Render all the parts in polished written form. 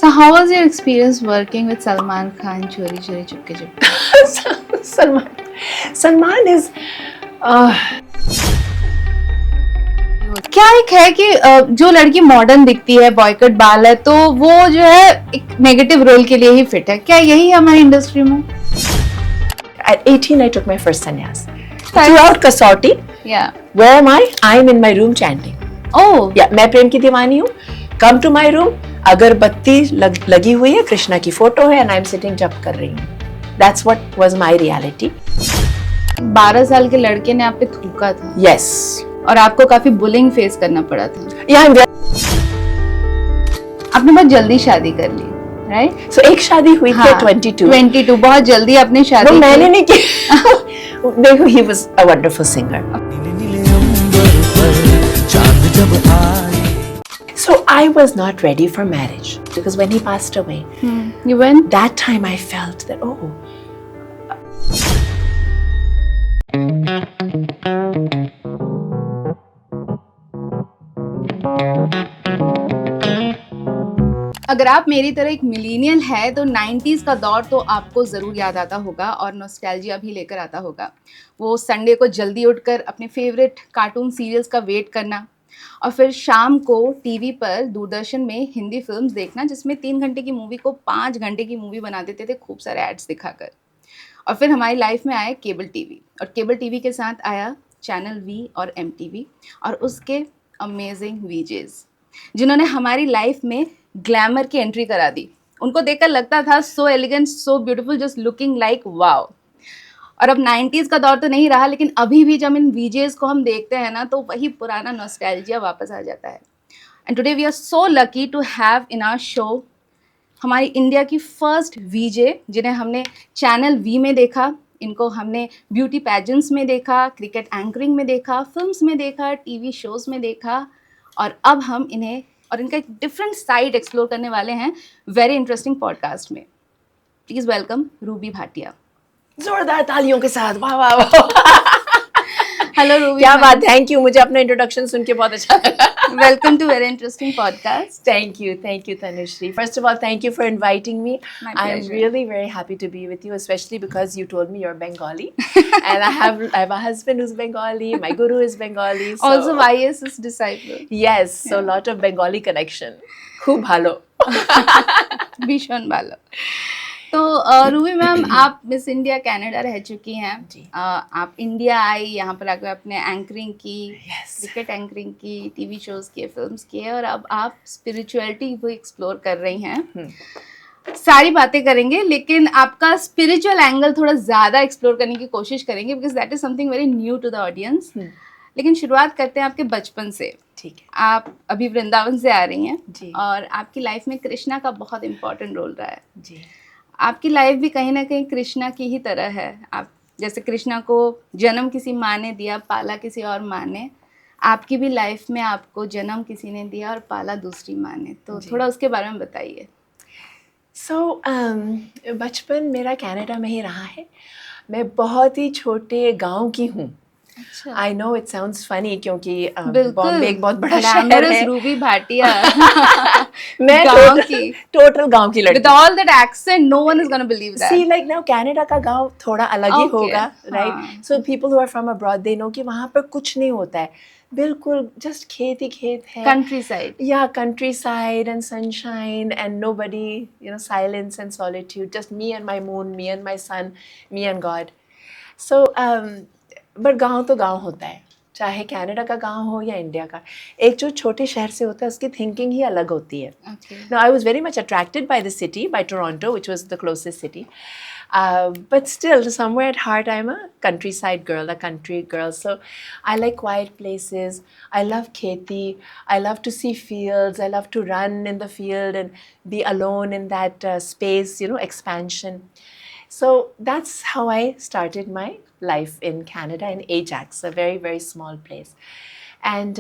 So how was your experience working with Salman Khan, Chori Chori Chupke Chupke? Salman is क्या एक है कि जो लड़की मॉडर्न दिखती है, बॉयकट बाल है, तो वो जो है एक नेगेटिव रोल के लिए ही फिट है, क्या यही है हमारी इंडस्ट्री में? at 18 I took my first sannyas. Throughout Kasauti, Yeah. where am I? I'm in my room chanting. Oh. Yeah, मैं प्रेम की दीवानी हूँ. Come to my room. अगरबत्ती लगी हुई है, कृष्णा की फोटो है, and I'm sitting जप कर रही हूँ. That's what was my reality. 12 साल के लड़के ने आप पे थूका था. Yes. और आपको काफी बुलिंग फेस करना पड़ा था. Yeah, I'm आपने बहुत जल्दी शादी कर ली, राइट? So एक शादी हुई थी 22. बहुत जल्दी आपने शादी वो की. मैंने नहीं की. देखो, he was a wonderful singer. So I was not ready for marriage because when he passed away, You went? that time I felt that, oh, अगर आप मेरी तरह एक मिलीनियल है तो 90s का दौर तो आपको ज़रूर याद आता होगा और नॉस्टैल्जिया भी लेकर आता होगा. वो संडे को जल्दी उठकर अपने फेवरेट कार्टून सीरियल्स का वेट करना और फिर शाम को टीवी पर दूरदर्शन में हिंदी फिल्म्स देखना जिसमें 3 घंटे की मूवी को 5 घंटे की मूवी बना देते थे खूब सारे एड्स दिखाकर. और फिर हमारी लाइफ में आया केबल टीवी और केबल टीवी के साथ आया चैनल वी और MTV और उसके अमेजिंग वीजेज जिन्होंने हमारी लाइफ में ग्लैमर की एंट्री करा दी. उनको देखकर लगता था so elegant, so beautiful, just looking like wow. और अब 90s का दौर तो नहीं रहा, लेकिन अभी भी जब इन वीजेस को हम देखते हैं ना तो वही पुराना नॉस्टैल्जिया वापस आ जाता है. And today we are so lucky to have in our show हमारी इंडिया की फर्स्ट वीजे जिन्हें हमने चैनल वी में देखा, इनको हमने ब्यूटी पैजेंट्स में देखा, क्रिकेट एंकरिंग में देखा, फिल्म्स में देखा, टीवी शोज़ में देखा और अब हम इन्हें और इनका एक डिफरेंट साइड एक्सप्लोर करने वाले हैं वेरी इंटरेस्टिंग पॉडकास्ट में. Please welcome Ruby Bhatia. जोरदार तालियों के साथ. वाह वाह वाह. Hello Ruby. क्या बात. Thank you. मुझे अपना इंट्रोडक्शन सुन के बहुत अच्छा लगा. Welcome to very interesting podcast. Thank you, Tanushree. First of all, thank you for inviting me. My I'm pleasure. really very happy to be with you, especially because you told me you're Bengali, and I have a husband who's Bengali. My guru is Bengali. So, Also YS's disciple. yes, so a lot of Bengali connection. खूब भालो. भीषण बालो. तो Ruby ma'am, आप miss India Canada रह चुकी हैं. जी. आप इंडिया आई, यहाँ पर आकर आपने एंकरिंग की, Yes. क्रिकेट एंकरिंग की, टीवी शोज़ किए, फिल्म्स किए और अब आप स्पिरिचुअलिटी को एक्सप्लोर कर रही हैं. सारी बातें करेंगे लेकिन आपका स्पिरिचुअल एंगल थोड़ा ज़्यादा एक्सप्लोर करने की कोशिश करेंगे because that is something very new to the audience. लेकिन शुरुआत करते हैं आपके बचपन से. ठीक है. आप अभी वृंदावन से आ रही हैं जी. और आपकी लाइफ में कृष्णा का बहुत इम्पोर्टेंट रोल रहा है. जी. आपकी लाइफ भी कहीं ना कहीं कृष्णा की ही तरह है. आप जैसे कृष्णा को जन्म किसी माँ ने दिया, पाला किसी और माँ ने, आपकी भी लाइफ में आपको जन्म किसी ने दिया और पाला दूसरी माँ ने. तो थोड़ा उसके बारे में बताइए. So, बचपन मेरा कनाडा में ही रहा है. मैं बहुत ही छोटे गांव की हूँ. अच्छा. I know it sounds funny क्योंकि बिल्कुल. बॉम्बे एक बहुत बड़ा शहर Glamorous है. रूबी भाटिया. मैं गांव की. टोटल गांव की लड़की. With all that accent, no one is going to believe that. See, like now Canada का गांव थोड़ा अलग ही Okay. होगा, right? हाँ. So people who are from abroad, they know कि वहाँ पर कुछ नहीं होता है. बिल्कुल just खेत ही खेत है. Countryside. Yeah, countryside and sunshine and nobody, silence and solitude. Just me and my moon, me and my sun, me and God. So, but गांव तो गांव होता है. चाहे कनाडा का गांव हो या इंडिया का. एक जो छोटे शहर से होता है उसकी थिंकिंग ही अलग होती है. Okay. Now, I was very much attracted by the city, by Toronto, which was the closest city. But still, somewhere at heart, I'm a countryside girl, a country girl. So I like quiet places. I love kheti. I love to see fields. I love to run in the field and be alone in that space, expansion. So that's how I started my life in Canada, in Ajax, a very, very small place. And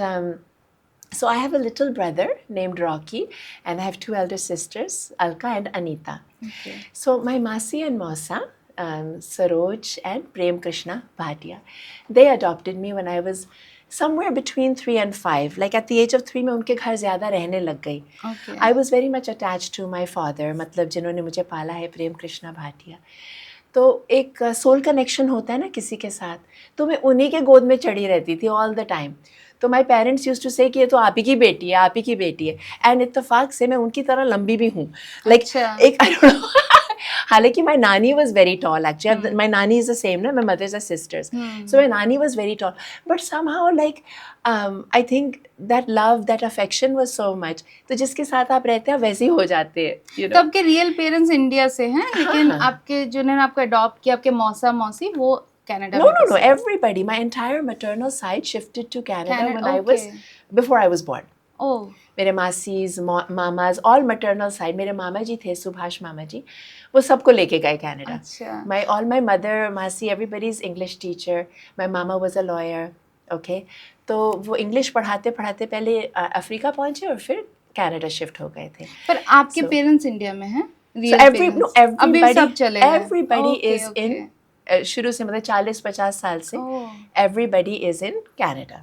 so I have a little brother named Rocky, and I have 2 elder sisters, Alka and Anita. Okay. So my Masi and Mausa, Saroj and Prem Krishna Bhatia, they adopted me when I was somewhere between 3 and 5. Like at the age of 3 मैं उनके घर ज़्यादा रहने लग गई. Okay. I was very much attached to my father, मतलब जिन्होंने मुझे पाला है, प्रेम कृष्णा भाटिया. तो एक सोल कनेक्शन होता है ना किसी के साथ, तो मैं उन्हीं के गोद में चढ़ी रहती थी ऑल द टाइम. तो माई पेरेंट्स यूज टू से कि ये तो आप ही की बेटी है, आप ही की बेटी है. एंड इत्तेफाक से मैं उनकी तरह लंबी भी हूँ. लाइक अच्छा. एक आई डोंट नो. हालांकि माई नानी वॉज वेरी टॉल एक्चुअली. माई नानी इज द सेम ना, माई मदर्स आर सिस्टर्स. सो माई नानी was very tall. But somehow like I think that love, that affection was so much. तो जिसके साथ आप रहते हैं वैसे ही हो जाते हैं, यू तो नो. आपके रियल पेरेंट्स इंडिया से हैं, लेकिन हाँ. आपके जिन्होंने आपको अडॉप्ट किया, आपके मौसा मौसी, वो कनाडा No, में no, no. बसे हैं. Everybody, my entire maternal side shifted to Canada when I was, Okay. before I was born. ओह. मेरे masses, mama's, all maternal side. मेरे मामा जी थे, सुभाष मामा जी, वो सबको लेके गए कनाडा. अच्छा. All my mother, मासी, everybody is English teacher. My mama was a lawyer. Okay. तो वो इंग्लिश पढ़ाते पढ़ाते पहले अफ्रीका पहुंचे और फिर कनाडा शिफ्ट हो गए थे. पर आपके So- पेरेंट्स इंडिया में हैं? So रियल अभी पेरेंट्स सब चले गए. everybody Okay, is okay. in शुरू से मतलब 40-50 साल से Oh. everybody is in Canada.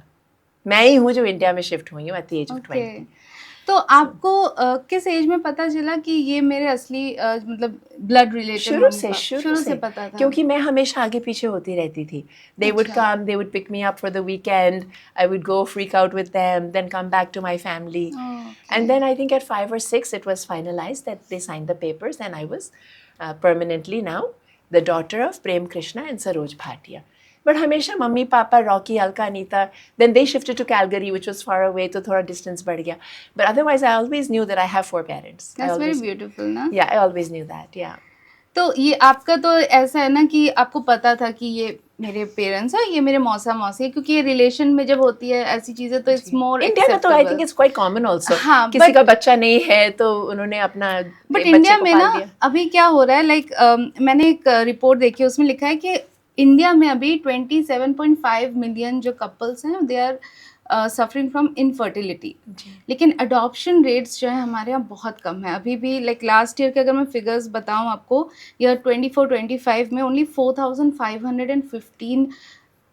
मैं ही हूँ जो इंडिया में शिफ्ट हुई हूँ at the age of Okay. 20. तो आपको किस एज में पता चला कि ये मेरे असली मतलब ब्लड रिलेटेड? शुरू से पता था? क्योंकि मैं हमेशा आगे पीछे होती रहती थी. They would अच्छा. come, they would pick me up for the weekend. I would go freak out with them, then come back to my family. Okay. And then I think at 5 or 6 it was finalized that they signed the papers and I was permanently now the daughter of Prem Krishna and Saroj Bhatia. But हमेशा mummy papa, Rocky, Alka, Anita, then they shifted to Calgary, which was far away, तो थोड़ा distance बढ़ गया. But otherwise, I always knew that I have 4 parents. That's very beautiful ना? Yeah, I always knew that, yeah. तो ये आपका तो ऐसा है ना कि आपको पता था कि ये मेरे पेरेंट्स हैं, ये मेरे मौसा मौसी है, क्योंकि ये रिलेशन में जब होती है ऐसी चीजें तो इट्स मोर इंडिया में तो I think it's quite common also. हाँ, किसी का बच्चा नहीं है तो उन्होंने अपना बट इंडिया में ना अभी क्या हो रहा है, लाइक मैंने एक रिपोर्ट देखी, उसमें लिखा है कि इंडिया में अभी 27.5 मिलियन जो कपल्स हैं they are suffering from infertility. लेकिन अडॉप्शन रेट्स जो है हमारे यहाँ बहुत कम है अभी भी. लाइक लास्ट ईयर के अगर मैं फिगर्स बताऊँ आपको, ईयर 24-25 में ओनली 4,515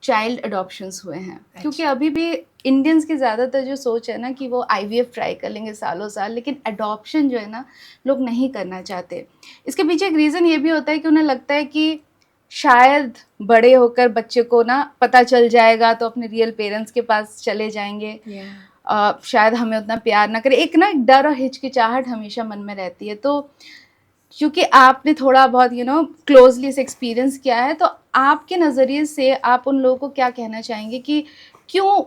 चाइल्ड अडॉप्शंस हुए हैं. क्योंकि अभी भी इंडियंस की ज़्यादातर जो सोच है ना कि वो IVF ट्राई कर लेंगे सालों साल, लेकिन अडॉप्शन जो है ना लोग नहीं करना चाहते. इसके पीछे एक रीज़न ये भी होता है कि उन्हें लगता है कि शायद बड़े होकर बच्चे को ना पता चल जाएगा तो अपने रियल पेरेंट्स के पास चले जाएंगे. शायद हमें उतना प्यार ना करे. एक ना एक डर और हिचकिचाहट हमेशा मन में रहती है. तो क्योंकि आपने थोड़ा बहुत क्लोजली से एक्सपीरियंस किया है, तो आपके नज़रिए से आप उन लोगों को क्या कहना चाहेंगे कि क्यों,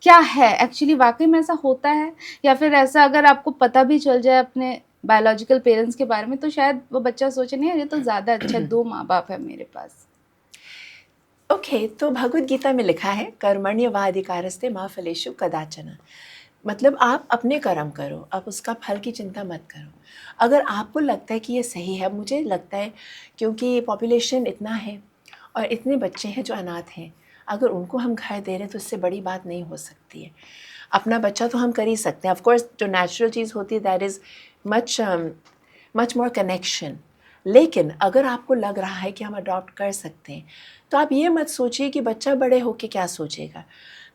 क्या है एक्चुअली, वाकई में ऐसा होता है, या फिर ऐसा अगर आपको पता भी चल जाए अपने बायोलॉजिकल पेरेंट्स के बारे में तो शायद वो बच्चा सोचे नहीं ये तो ज़्यादा अच्छा 2 माँ बाप है मेरे पास. ओके, तो भगवद गीता में लिखा है कर्मण्येवाधिकारस्ते मा फलेषु कदाचन. मतलब आप अपने कर्म करो, आप उसका फल की चिंता मत करो. अगर आपको लगता है कि ये सही है, मुझे लगता है क्योंकि पॉपुलेशन इतना है और इतने बच्चे हैं जो अनाथ हैं, अगर उनको हम घर दे रहे हैं तो इससे बड़ी बात नहीं हो सकती है. अपना बच्चा तो हम कर ही सकते हैं. ऑफ कोर्स जो नेचुरल चीज़ होती है that is much more connection. लेकिन अगर आपको लग रहा है कि हम अडॉप्ट कर सकते हैं तो आप ये मत सोचिए कि बच्चा बड़े होके क्या सोचेगा.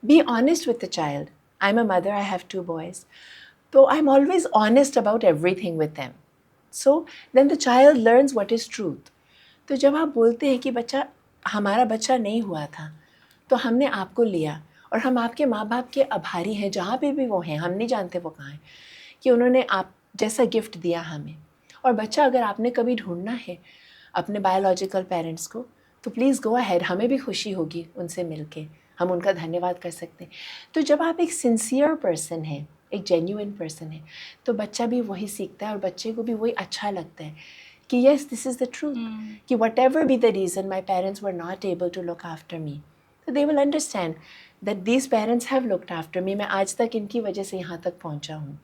Be honest with the child. I am a mother, I have 2 boys. So I'm always honest about everything with them. So then the child learns what is truth. तो जब आप बोलते हैं कि बच्चा, हमारा बच्चा नहीं हुआ था तो हमने आपको लिया और हम आपके माँ बाप के आभारी हैं जहाँ पे भी वो हैं, हम नहीं जानते वो कहाँ हैं, कि उन्होंने आप जैसा गिफ्ट दिया हमें. और बच्चा अगर आपने कभी ढूंढना है अपने बायोलॉजिकल पेरेंट्स को तो प्लीज़ गो अहेड. हमें भी खुशी होगी उनसे मिलके, हम उनका धन्यवाद कर सकते हैं. तो जब आप एक सिंसियर पर्सन हैं, एक जेन्युइन पर्सन है, तो बच्चा भी वही सीखता है और बच्चे को भी वही अच्छा लगता है कि yes this is the truth. कि whatever be the reason my parents were not able to look after me, तो they will understand that these parents have looked after me. मैं आज तक इनकी वजह से यहाँ तक पहुँचा हूँ.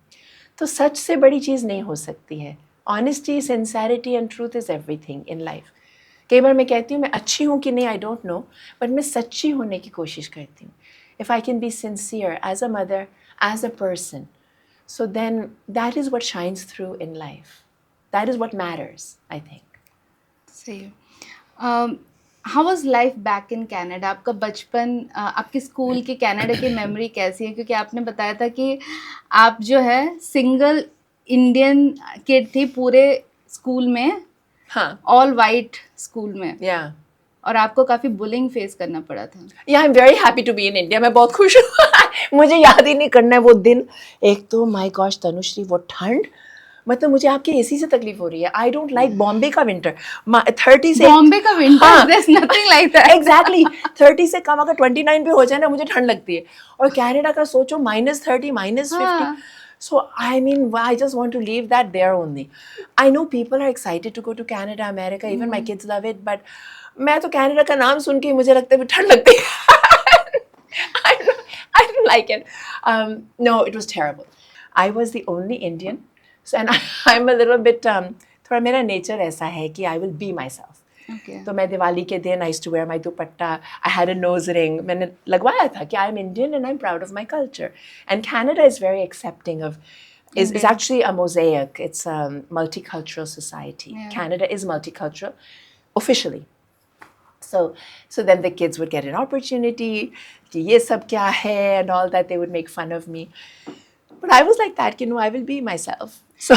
तो सच से बड़ी चीज़ नहीं हो सकती है. Honesty, sincerity and truth is everything in life. कई बार मैं कहती हूँ मैं अच्छी हूँ कि नहीं आई डोंट नो, बट मैं सच्ची होने की कोशिश करती हूँ. If I can be sincere as a mother, as a person, so then that is what shines through in life. That is what matters, I think. सही. How was life back in Canada? आपका बचपन, आपके school की Canada की memory कैसी है? क्योंकि आपने बताया था कि आप जो है सिंगल इंडियन किड थी पूरे स्कूल में, हाँ, ऑल वाइट स्कूल में, yeah. और आपको काफ़ी बुलिंग फेस करना पड़ा था। या I am very happy to be in India. मैं बहुत खुश हूँ. मुझे याद ही नहीं करना है वो दिन. एक तो माय गॉश तनुश्री, वो ठंड, मतलब मुझे आपके एसी से तकलीफ हो रही है. आई डोंट लाइक बॉम्बे का विंटर. 30 से बॉम्बे का विंटर, हाँ, there is nothing like that. Exactly 30 से कम अगर 29 भी हो जाए ना, मुझे ठंड लगती है. और कनाडा का सोचो, -30, -50. हाँ, So I mean, I just want to leave that there only. I know people are excited to go to Canada, America. Even my kids love it. But मैं तो कनाडा का नाम सुन के ही मुझे लगता है ठंड लगती है. I don't like it. No, it was terrible. I was the only Indian. So, and I'm a little bit, थोड़ा मेरा nature ऐसा है कि I will be myself. Okay. तो मैं दिवाली के दिन I used to wear my dupatta. I had a nose ring. मैंने लगवाया था कि I'm Indian and I'm proud of my culture. And Canada is very accepting of, is Indian. actually a mosaic. It's a multicultural society. Yeah. Canada is multicultural officially. So then the kids would get an opportunity कि ये सब क्या है and all that. They would make fun of me. But I was like that, I will be myself. So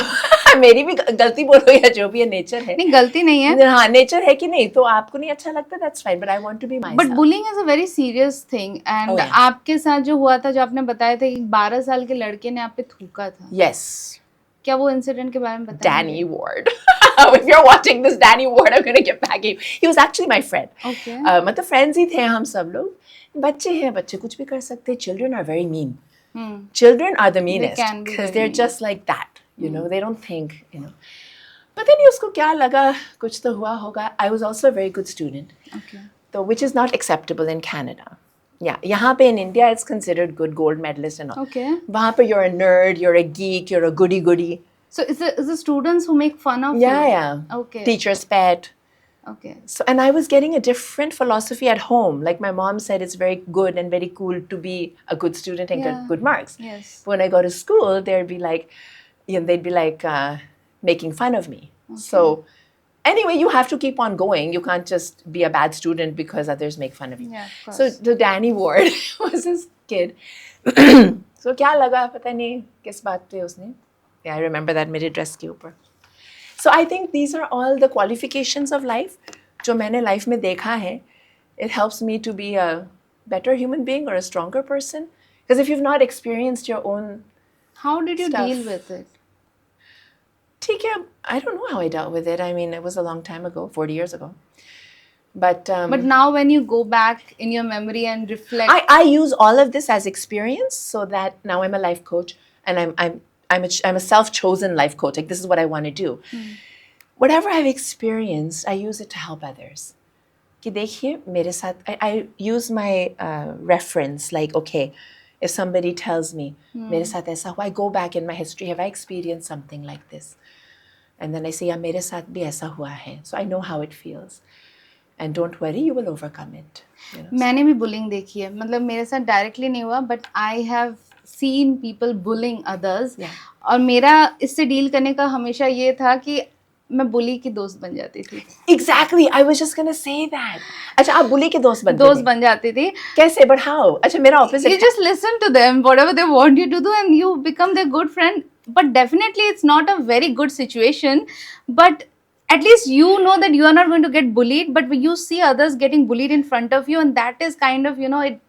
मेरी भी गलती बोलो या जो भी है, नेचर है. नहीं, गलती नहीं है। हाँ, नेचर है कि नहीं, तो आपको नहीं अच्छा लगता, that's fine, but I want to be myself. But bullying is a very serious thing, and Oh, yeah. आपके साथ जो हुआ था, जो आपने बताया था कि 12 साल के लड़के ने आप पे थूका था, Yes. क्या वो इंसिडेंट के बारे में बताएंगे? Danny Ward. If you're watching this, Danny Ward, I'm going to get back at you. He was actually my friend. Okay. मतलब फ्रेंड्स ही थे हम सब लोग. बच्चे हैं, बच्चे कुछ भी कर सकते हैं. Children are very mean. Children are the meanest can be because very they're mean. just like that. They don't think. But then उसको क्या लगा, कुछ तो हुआ होगा. I was also a very good student. Okay. So, which is not acceptable in Canada. Yeah, यहाँ पे in India it's considered good, gold medalist and all. Okay. वहाँ पे you're a nerd, you're a geek, you're a goody goody. So is the students who make fun of Yeah, you? yeah. Okay. Teacher's pet. Okay. So, and I was getting a different philosophy at home. Like my mom said, it's very good and very cool to be a good student and Yeah. get good marks. Yes. When I go to school, they'd be like, they'd be like making fun of me. So, anyway, you have to keep on going. You can't just be a bad student because others make fun of you. Yeah, of course. So, the Danny Ward was this kid. So, क्या लगा पता नहीं किस बात पे उसने. Yeah, I remember that मेरे dress के ऊपर. So I think these are all the qualifications of life जो मैंने life में देखा है. It helps me to be a better human being or a stronger person. Because if you've not experienced your own, How did you stuff. deal with it? ठीक है, I don't know how I dealt with it. I mean, it was a long time ago, 40 years ago. But Now when you go back in your memory and reflect, I use all of this as experience so that now I'm a life coach and I'm a self-chosen life coach. Like this is what I want to do. Whatever I've experienced, I use it to help others. कि देखिए मेरे साथ I use my reference like okay, if somebody tells me मेरे साथ ऐसा हुआ, I go back in my history. Have I experienced something like this? And then I say, yeah, मेरे साथ भी ऐसा हुआ है. So I know how it feels. And don't worry, you will overcome it. मैंने भी बुलिंग देखी है, मतलब मेरे साथ डायरेक्टली नहीं हुआ, but I have seen people bullying others. Yeah. और मेरा इससे डील करने का हमेशा ये था कि मैं बुली की दोस्त बन जाती थी। Exactly, I was just gonna say that. अच्छा, आप बुली के दोस्त बनते दोस्त थे? बन जाती थी। कैसे? But how? अच्छा, मेरा opposite. You just listen to them, whatever they want you to do, and you become their good friend. But definitely, it's not a very good situation. But at least you know that you are not going to get bullied. But when you see others getting bullied in front of you, and that is kind of, it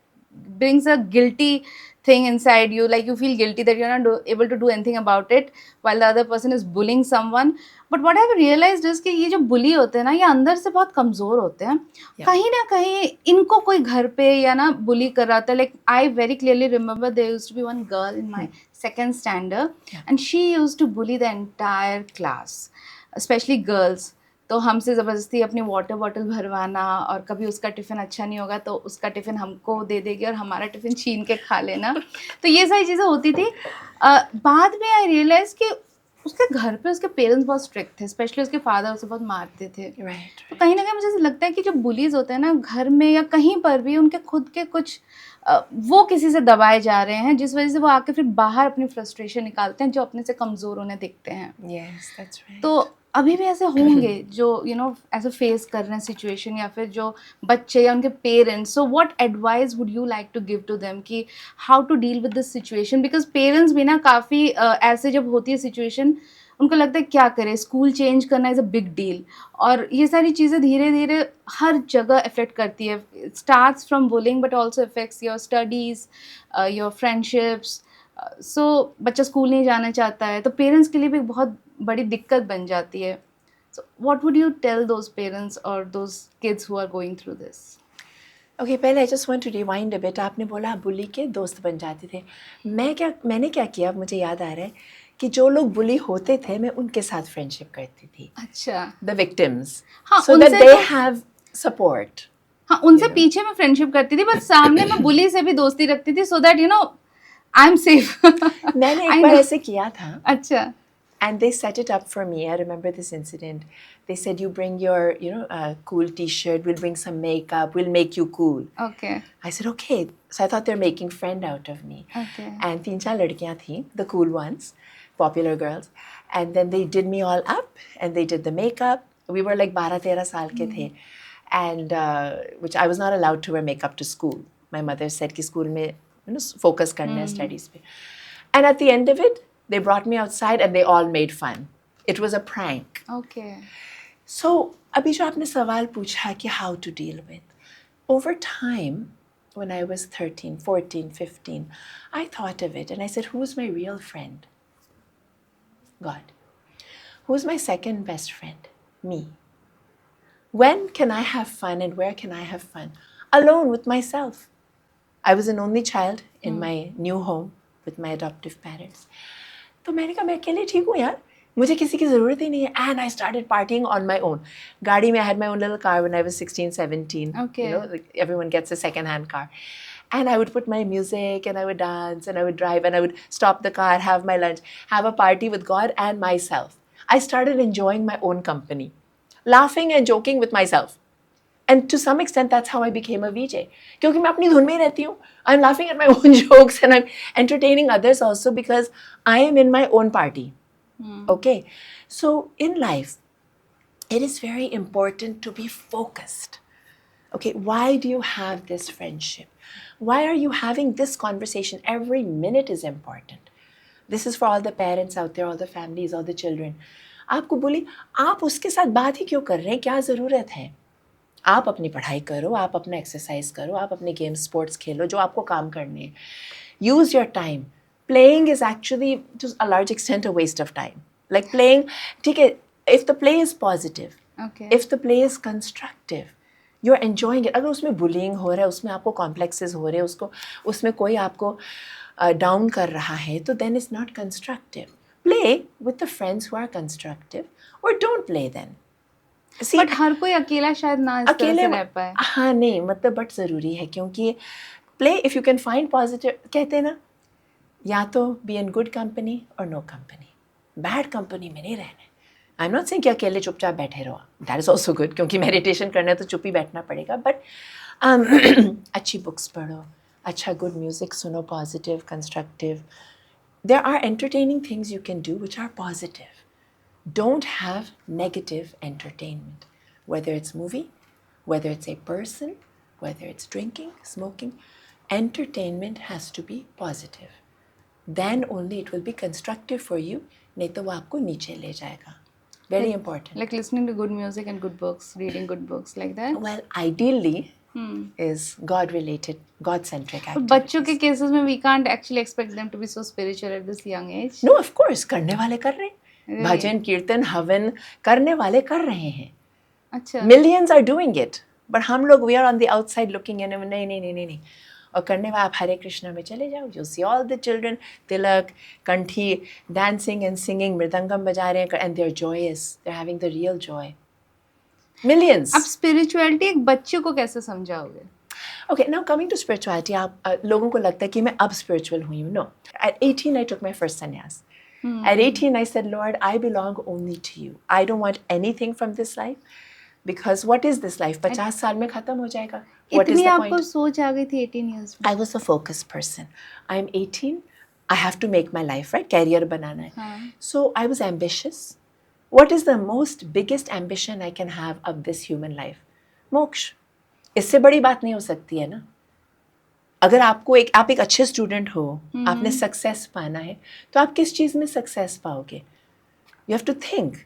brings a guilty thing inside you. Like you feel guilty that you're not able to do anything about it, while the other person is bullying someone. But what I've realized is कि ये जो bully होते हैं ना, ये अंदर से बहुत कमज़ोर होते हैं। कहीं ना कहीं इनको कोई घर पे या ना bully कर रहा था. Like I very clearly remember there used to be one girl in my second standard, and she used to bully the entire class, especially girls. तो हमसे ज़बरदस्ती अपनी वाटर बॉटल भरवाना, और कभी उसका टिफ़िन अच्छा नहीं होगा तो उसका टिफ़िन हमको दे देगी और हमारा टिफ़िन छीन के खा लेना. तो ये सारी चीज़ें होती थी. बाद में आई रियलाइज़ कि उसके घर पे उसके पेरेंट्स बहुत स्ट्रिक्ट थे, स्पेशली उसके फादर उसे बहुत मारते थे. Right. तो कहीं ना कहीं मुझे ऐसा लगता है कि जो बुलीज होते हैं ना घर में या कहीं पर भी, उनके खुद के कुछ वो किसी से दबाए जा रहे हैं, जिस वजह से वो आके फिर बाहर अपनी फ्रस्ट्रेशन निकालते हैं जो अपने से कमज़ोर उन्हें दिखते हैं. Yes, that's right. तो अभी भी ऐसे होंगे जो ऐसे फेस कर रहे हैं सिचुएशन, या फिर जो बच्चे या उनके parents, so what advice would you like to give to them कि how to deal with this situation? Because parents भी ना काफ़ी ऐसे जब होती है सिचुएशन, उनको लगता है क्या करें, स्कूल चेंज करना इज़ अ बिग डील, और ये सारी चीज़ें धीरे धीरे हर जगह अफेक्ट करती है। Starts from bullying but also affects your studies, your friendships. So बच्चा स्कूल नहीं जाना चाहता है तो पेरेंट्स के लिए भी बहुत बड़ी दिक्कत बन जाती है। So what would you tell those parents और those kids who are going through this? Okay, पहले I just want to rewind a bit. आपने बोला बुली के दोस्त बन जाते थे। मैंने क्या किया, मुझे याद आ रहा है कि जो लोग बुली होते थे मैं उनके साथ फ्रेंडशिप करती थी, अच्छा, द विक्टिम्स, हाँ सो दैट उनसे दे तो, हैव सपोर्ट। हाँ उनसे पीछे मैं फ्रेंडशिप करती थी, बट सामने मैं बुली से भी दोस्ती रखती थी, so that I am safe. मैंने एक आई बार नो। ऐसे किया था, अच्छा, and they set it up for me. I remember this incident. They said, you bring your cool t-shirt, we'll bring some makeup, we'll make you cool. Okay I said, okay. So I thought they're making friend out of me. Okay And तीन चार लड़कियां थी, the cool ones, popular girls. And then they did me all up and they did the makeup. We were like 12-13 साल के थे. And which I was not allowed to wear makeup to school. My mother said कि school में focus करना है studies पे. And at the end of it, they brought me outside and they all made fun. It was a prank. Okay So, अभी जो आपने सवाल पूछा कि how to deal with, over time, when I was 13, 14, 15, I thought of it and I said, who's my real friend? God. Who's my second best friend? Me. When can I have fun and where can I have fun? Alone with myself. I was an only child in my new home with my adoptive parents. तो मैंने कहा मैं अकेले ठीक हूँ यार, मुझे किसी की ज़रूरत ही नहीं है. And I started partying on my own. गाड़ी में I had my own little car when I was 16, 17. Okay. You know, like everyone gets a second-hand car. And I would put my music and I would dance and I would drive and I would stop the car, have my lunch, have a party with God and myself. I started enjoying my own company, laughing and joking with myself. And to some extent, that's how I became a VJ. क्योंकि मैं अपनी धुन में ही रहती हूँ. I'm laughing at my own jokes and I'm entertaining others also because I am in my own party. Okay? So in life, it is very important to be focused. Okay, why do you have this friendship? Why are you having this conversation? Every minute is important. This is for all the parents out there, all the families, all the children. आपको बोली, आप उसके साथ बात ही क्यों कर रहे हैं? क्या ज़रूरत है? आप अपनी पढ़ाई करो, आप अपना एक्सरसाइज करो, आप अपने गेम स्पोर्ट्स खेलो जो आपको काम करने हैं. Use your time. Playing is actually to a large extent a waste of time. Like playing, ठीक है, if the play is positive, okay if the play is constructive, you're enjoying it. अगर उसमें bullying हो रहा है, उसमें आपको complexes हो रहे हैं, उसमें कोई आपको down कर रहा है, तो then it's not constructive. Play with the friends who are constructive or don't play then. See, but हर कोई अकेला शायद ना इस तरह अकेले से रह पाए. हाँ नहीं मतलब बट ज़रूरी है क्योंकि play if you can find positive कहते हैं ना या तो बी इन गुड कंपनी और नो कंपनी. बैड कंपनी में नहीं रहना है. आई एम नॉट सेइंग कि अकेले चुपचाप बैठे रहो. दैट इज़ ऑल्सो गुड क्योंकि मेडिटेशन करना है तो चुप ही बैठना पड़ेगा. बट अच्छी बुक्स पढ़ो, अच्छा गुड म्यूज़िक सुनो, positive constructive. There are entertaining things you can do which are positive. Don't have negative entertainment, whether it's movie, whether it's a person, whether it's drinking, smoking. Entertainment has to be positive. Then only it will be constructive for you. नहीं तो वो आपको नीचे ले जाएगा. Very important. Like listening to good music and good books, reading good books, like that. Well, ideally is God-related, God-centric तो activities. बच्चों के केसेस में we can't actually expect them to be so spiritual at this young age. No, of course, करने वाले कर रहे हैं. भजन कीर्तन हवन करने वाले कर रहे हैं. अच्छा. Millions are doing it. But हम लोग we are on the outside looking in. नहीं. और करने वाले आप हरे कृष्णा में चले जाओ. You see all the children, तिलक, कंठी, dancing and singing, मृदंगम बजा रहे हैं and they're joyous. They're having the real joy. Millions. आप स्पिरिचुअलिटी एक बच्चे को कैसे समझाओगे? Okay, now coming to spirituality, आप लोगों को लगता है कि मैं अब spiritual हुई हूँ. No. At 18, I took my first sannyas. At 18, I said, Lord, I belong only to you. I don't want anything from this life because what is this life? 50 साल में खत्म हो जाएगा. What is इतनी the आपको point? सोच आ गई थी 18 years में? I was a focused person. I'm 18. I have to make my life, right? Career बनाना है. So I was ambitious. what is the most biggest ambition I can have of this human life? मोक्ष. इससे बड़ी बात नहीं हो सकती है ना. अगर आप एक अच्छे स्टूडेंट हो, आपने सक्सेस पाना है, तो आप किस चीज़ में सक्सेस पाओगे? You have to think,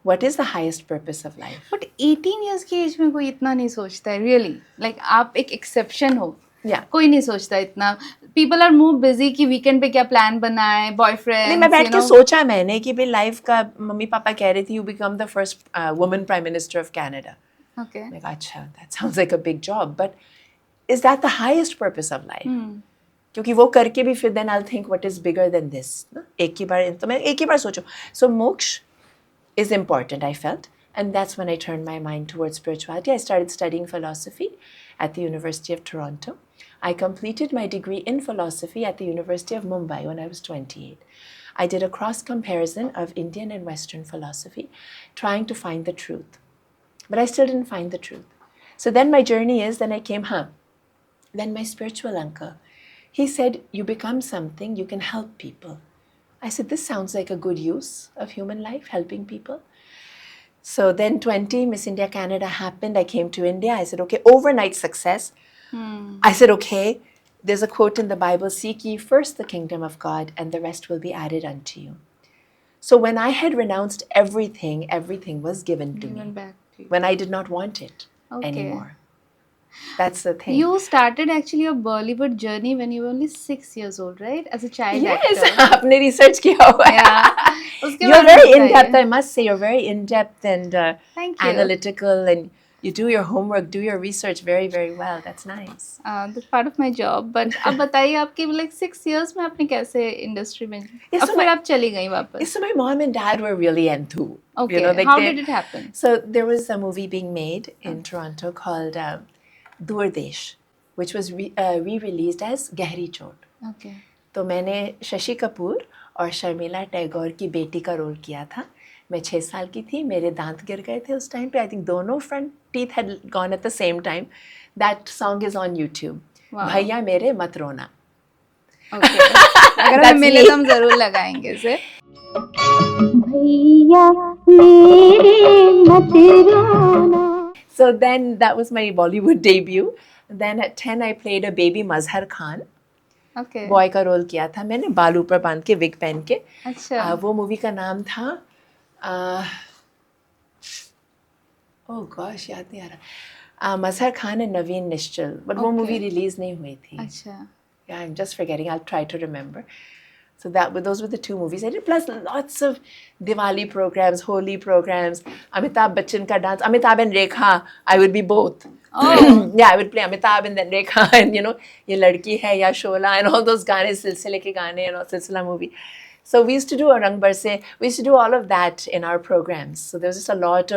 what is the highest purpose of life? But 18 years की एज में कोई इतना नहीं सोचता है रियली. लाइक आप एक एक्सेप्शन हो. Yeah. कोई नहीं सोचता इतना. पीपल आर मोर बिजी कि वीकेंड पे क्या प्लान बनाए, बॉयफ्रेंड. नहीं, मैं बैठ के सोचा मैंने कि भाई लाइफ का, मम्मी पापा कह रही थी you become the first woman prime minister of Canada. Okay. मैं कहा अच्छा, that sounds like a big job, but is that the highest purpose of life? क्योंकि वो करके भी फिर then I think what is bigger than this. एक ही बार सोचो. सो मोक्ष is important, I felt. And that's when I turned my mind towards spirituality. I started studying philosophy at the University of Toronto. I completed my degree in philosophy at the University of Mumbai when I was 28. I did a cross comparison of Indian and Western philosophy, trying to find the truth. But I still didn't find the truth. So then my journey is, then I came, then my spiritual uncle, he said, you become something, you can help people. I said, this sounds like a good use of human life, helping people. So then 20, Miss India Canada happened. I came to India. I said, okay, overnight success. I said, okay, there's a quote in the Bible, seek ye first the kingdom of God and the rest will be added unto you. So when I had renounced everything, everything was given to me. back to you. When I did not want it anymore. That's the thing. You started actually your Bollywood journey when you were only 6 years old, right? As a child Yes, actor. आपने research किया हुआ है. Yeah. उसके You're बाद very बताइए. in-depth, I must say. You're very in-depth and Thank you. analytical, and you do your homework, do your research very, very well. That's nice. That's part of my job. But अब बताइए आपके like 6 years में आपने कैसे industry में? Yes, अब so फिर my- आप चली गई वापस. So my mom and dad were really enthu. Okay. like How they- did it happen? So there was a movie being made in Toronto called Doordesh, which was re-released as Gehri Chot. Okay. तो मैंने शशि कपूर और शर्मिला टैगोर की बेटी का role किया था. मैं 6 साल की थी, मेरे दांत गिर गए थे उस टाइम पे. आई थिंक दोनों front teeth had gone at the same time. That song is on YouTube. Wow. भैया मेरे मत रोना. Okay. अगर That's हम मिले me. तो हम जरूर लगाएंगे इसे. भैया मेरे मत रोना. So then that was my Bollywood debut. Then at 10 I played a baby Mazhar Khan. Okay. Boy का रोल किया था मैंने, बाल ऊपर बांध के, विग पहन के. अच्छा. वो मूवी का नाम था ओह गॉश याद नहीं आ रहा. मजहर खान एंड नवीन निश्चल. बट वो Okay. मूवी रिलीज नहीं हुई थी. अच्छा. Yeah, I'm just forgetting. I'll try to remember. So those were the 2 movies I did. Plus lots of Diwali programs, Holi programs, Amitabh Bachchan ka dance, Amitabh and Rekha. I would be both. Oh. Yeah, I would play Amitabh and then Rekha and Ye Ladki Hai Ya Shola and all those gaane, Silsile ke gaane and all Silsila movie. So we used to do a Rang Barse. We used to do all of that in our programs. So there was just a lot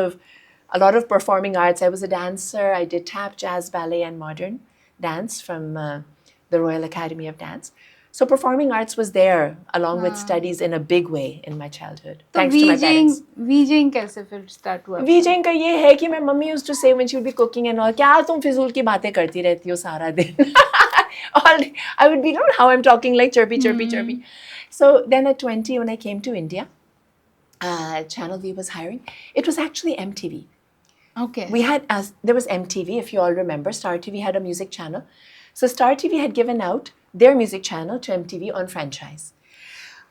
of performing arts. I was a dancer. I did tap, jazz, ballet, and modern dance from the Royal Academy of Dance. So performing arts was there along with studies in a big way in my childhood. तो Thanks to my parents. VJing कैसे फिर start हुआ? VJing का ये है कि मैं mummy used to say when she would be cooking and all, क्या तुम फिजूल की बातें करती रहती हो सारा दिन? I would be, how I'm talking like chirpy. So then at 20 when I came to India, Channel V was hiring. It was actually MTV. Okay. We had, there was MTV, if you all remember. Star TV had a music channel. So Star TV had given out their music channel to MTV on franchise.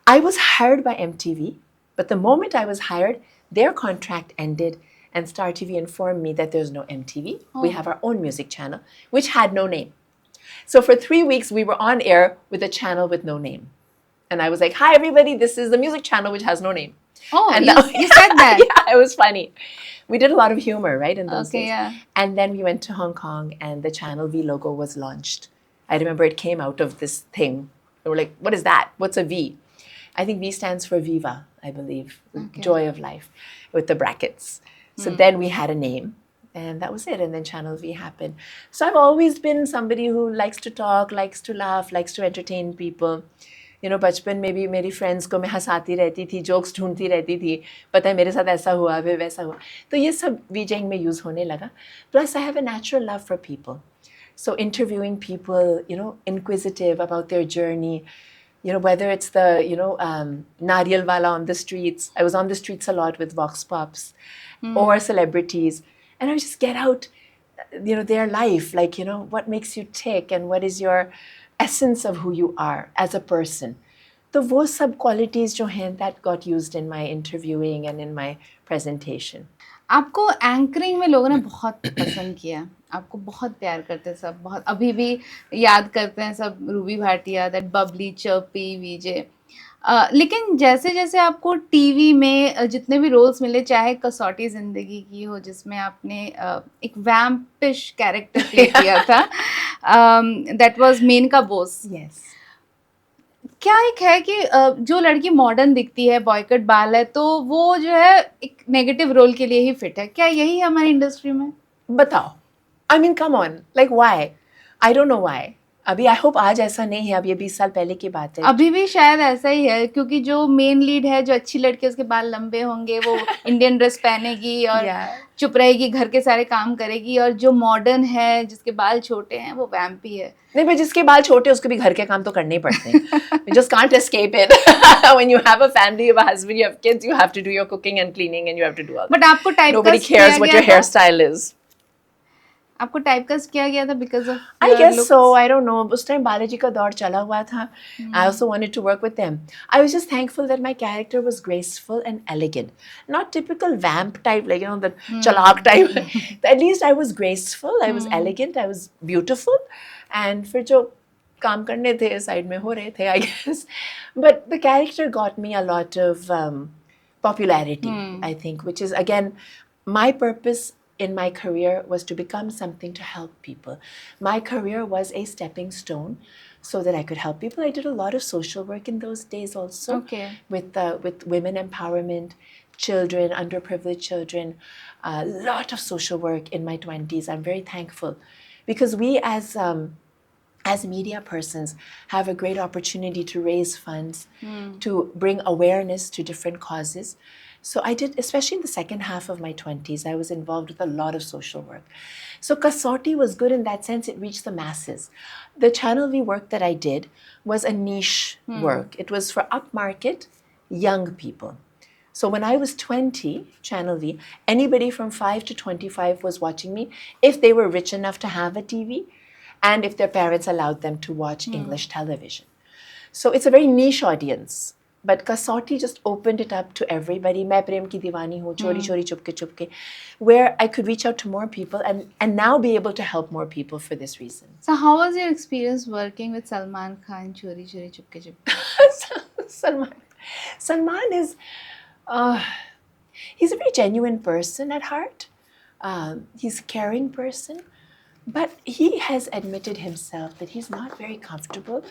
I was hired by MTV, but the moment I was hired, their contract ended and Star TV informed me that there's no MTV. We have our own music channel, which had no name. So for 3 weeks, we were on air with a channel with no name. And I was like, hi, everybody, this is the music channel which has no name. Oh, And you said that. Yeah, it was funny. We did a lot of humor, right, in those Okay, days. yeah. And then we went to Hong Kong and the Channel V logo was launched. I remember it came out of this thing. We were like, what is that? What's a V? I think V stands for Viva, I believe. Okay. Joy of life with the brackets. So then we had a name and that was it. And then Channel V happened. So I've always been somebody who likes to talk, likes to laugh, likes to entertain people. बचपन में भी मेरी friends को मैं हंसाती रहती थी, jokes ढूंढती रहती थी, पता है मेरे साथ ऐसा हुआ फिर वैसा हुआ. तो ये सब वीजिंग में यूज़ होने लगा. Plus I have a natural love for people. So interviewing people, inquisitive about their journey, whether it's the, Nariyal Wala on the streets. I was on the streets a lot with Vox Pops or celebrities. And I would just get out, their life, like, what makes you tick and what is your essence of who you are as a person. तो वो सब qualities जो हैं that got used in my interviewing and in my presentation. आपको anchoring में लोगों ने बहुत पसंद किया, आपको बहुत प्यार करते हैं सब, बहुत अभी भी याद करते हैं सब Ruby Bhatia, that bubbly chirpy VJ. लेकिन जैसे जैसे आपको टीवी में जितने भी रोल्स मिले, चाहे कसौटी जिंदगी की हो जिसमें आपने एक वैम्पिश कैरेक्टर प्ले किया था, that was Menaka Bose. Yes. क्या एक है कि जो लड़की मॉडर्न दिखती है, बॉयकट बाल है, तो वो जो है एक नेगेटिव रोल के लिए ही फिट है, क्या यही है हमारी इंडस्ट्री में? बताओ, I mean, come on, like why? I don't know why. अभी I hope आज ऐसा नहीं है, अब ये 20 साल पहले की बात है। अभी भी शायद ऐसा ही है, क्योंकि जो मेन लीड है, जो अच्छी लड़की है, उसके बाल लंबे होंगे, वो इंडियन ड्रेस पहनेगी और चुप रहेगी, घर के सारे काम करेगी, और जो मॉडर्न है जिसके बाल छोटे हैं वो वैम्पी है। नहीं, पर जिसके बाल छोटे उसको भी घर के काम तो करने ही पड़ते हैं। You just can't escape it. When you have a family, you have a husband, you have kids, you have to do your cooking and cleaning and you have to do all that. But आपको type Nobody cares what your hairstyle is. आपको typecast किया गया था because of I guess so. I don't know. उस time Balaji का दौर चला हुआ था. I also wanted to work with them. I was just thankful that my character was graceful and elegant. Not typical vamp type, like, the chalak type. At least I was graceful, I was elegant, I was beautiful. And फिर जो काम करने थे side में हो रहे थे, I guess. But the character got me a lot of popularity, I think, which is, again, my purpose in my career was to become something to help people. My career was a stepping stone so that I could help people. I did a lot of social work in those days also. Okay. With women empowerment, children, underprivileged children, a lot of social work in my 20s. I'm very thankful because we as media persons have a great opportunity to raise funds, to bring awareness to different causes. So I did, especially in the second half of my 20s, I was involved with a lot of social work. So Kasauti was good in that sense, it reached the masses. The Channel V work that I did was a niche work. It was for upmarket young people. So when I was 20, Channel V, anybody from 5 to 25 was watching me if they were rich enough to have a TV and if their parents allowed them to watch English television. So it's a very niche audience. But Kasauti just opened it up to everybody. मैं प्रेम की दीवानी हूँ, चोरी चोरी Chupke Chupke, where I could reach out to more people and now be able to help more people for this reason. So how was your experience working with Salman Khan, Chori Chori Chupke Chupke? Salman is, he's a very genuine person at heart. He's a caring person, but he has admitted himself that he's not very comfortable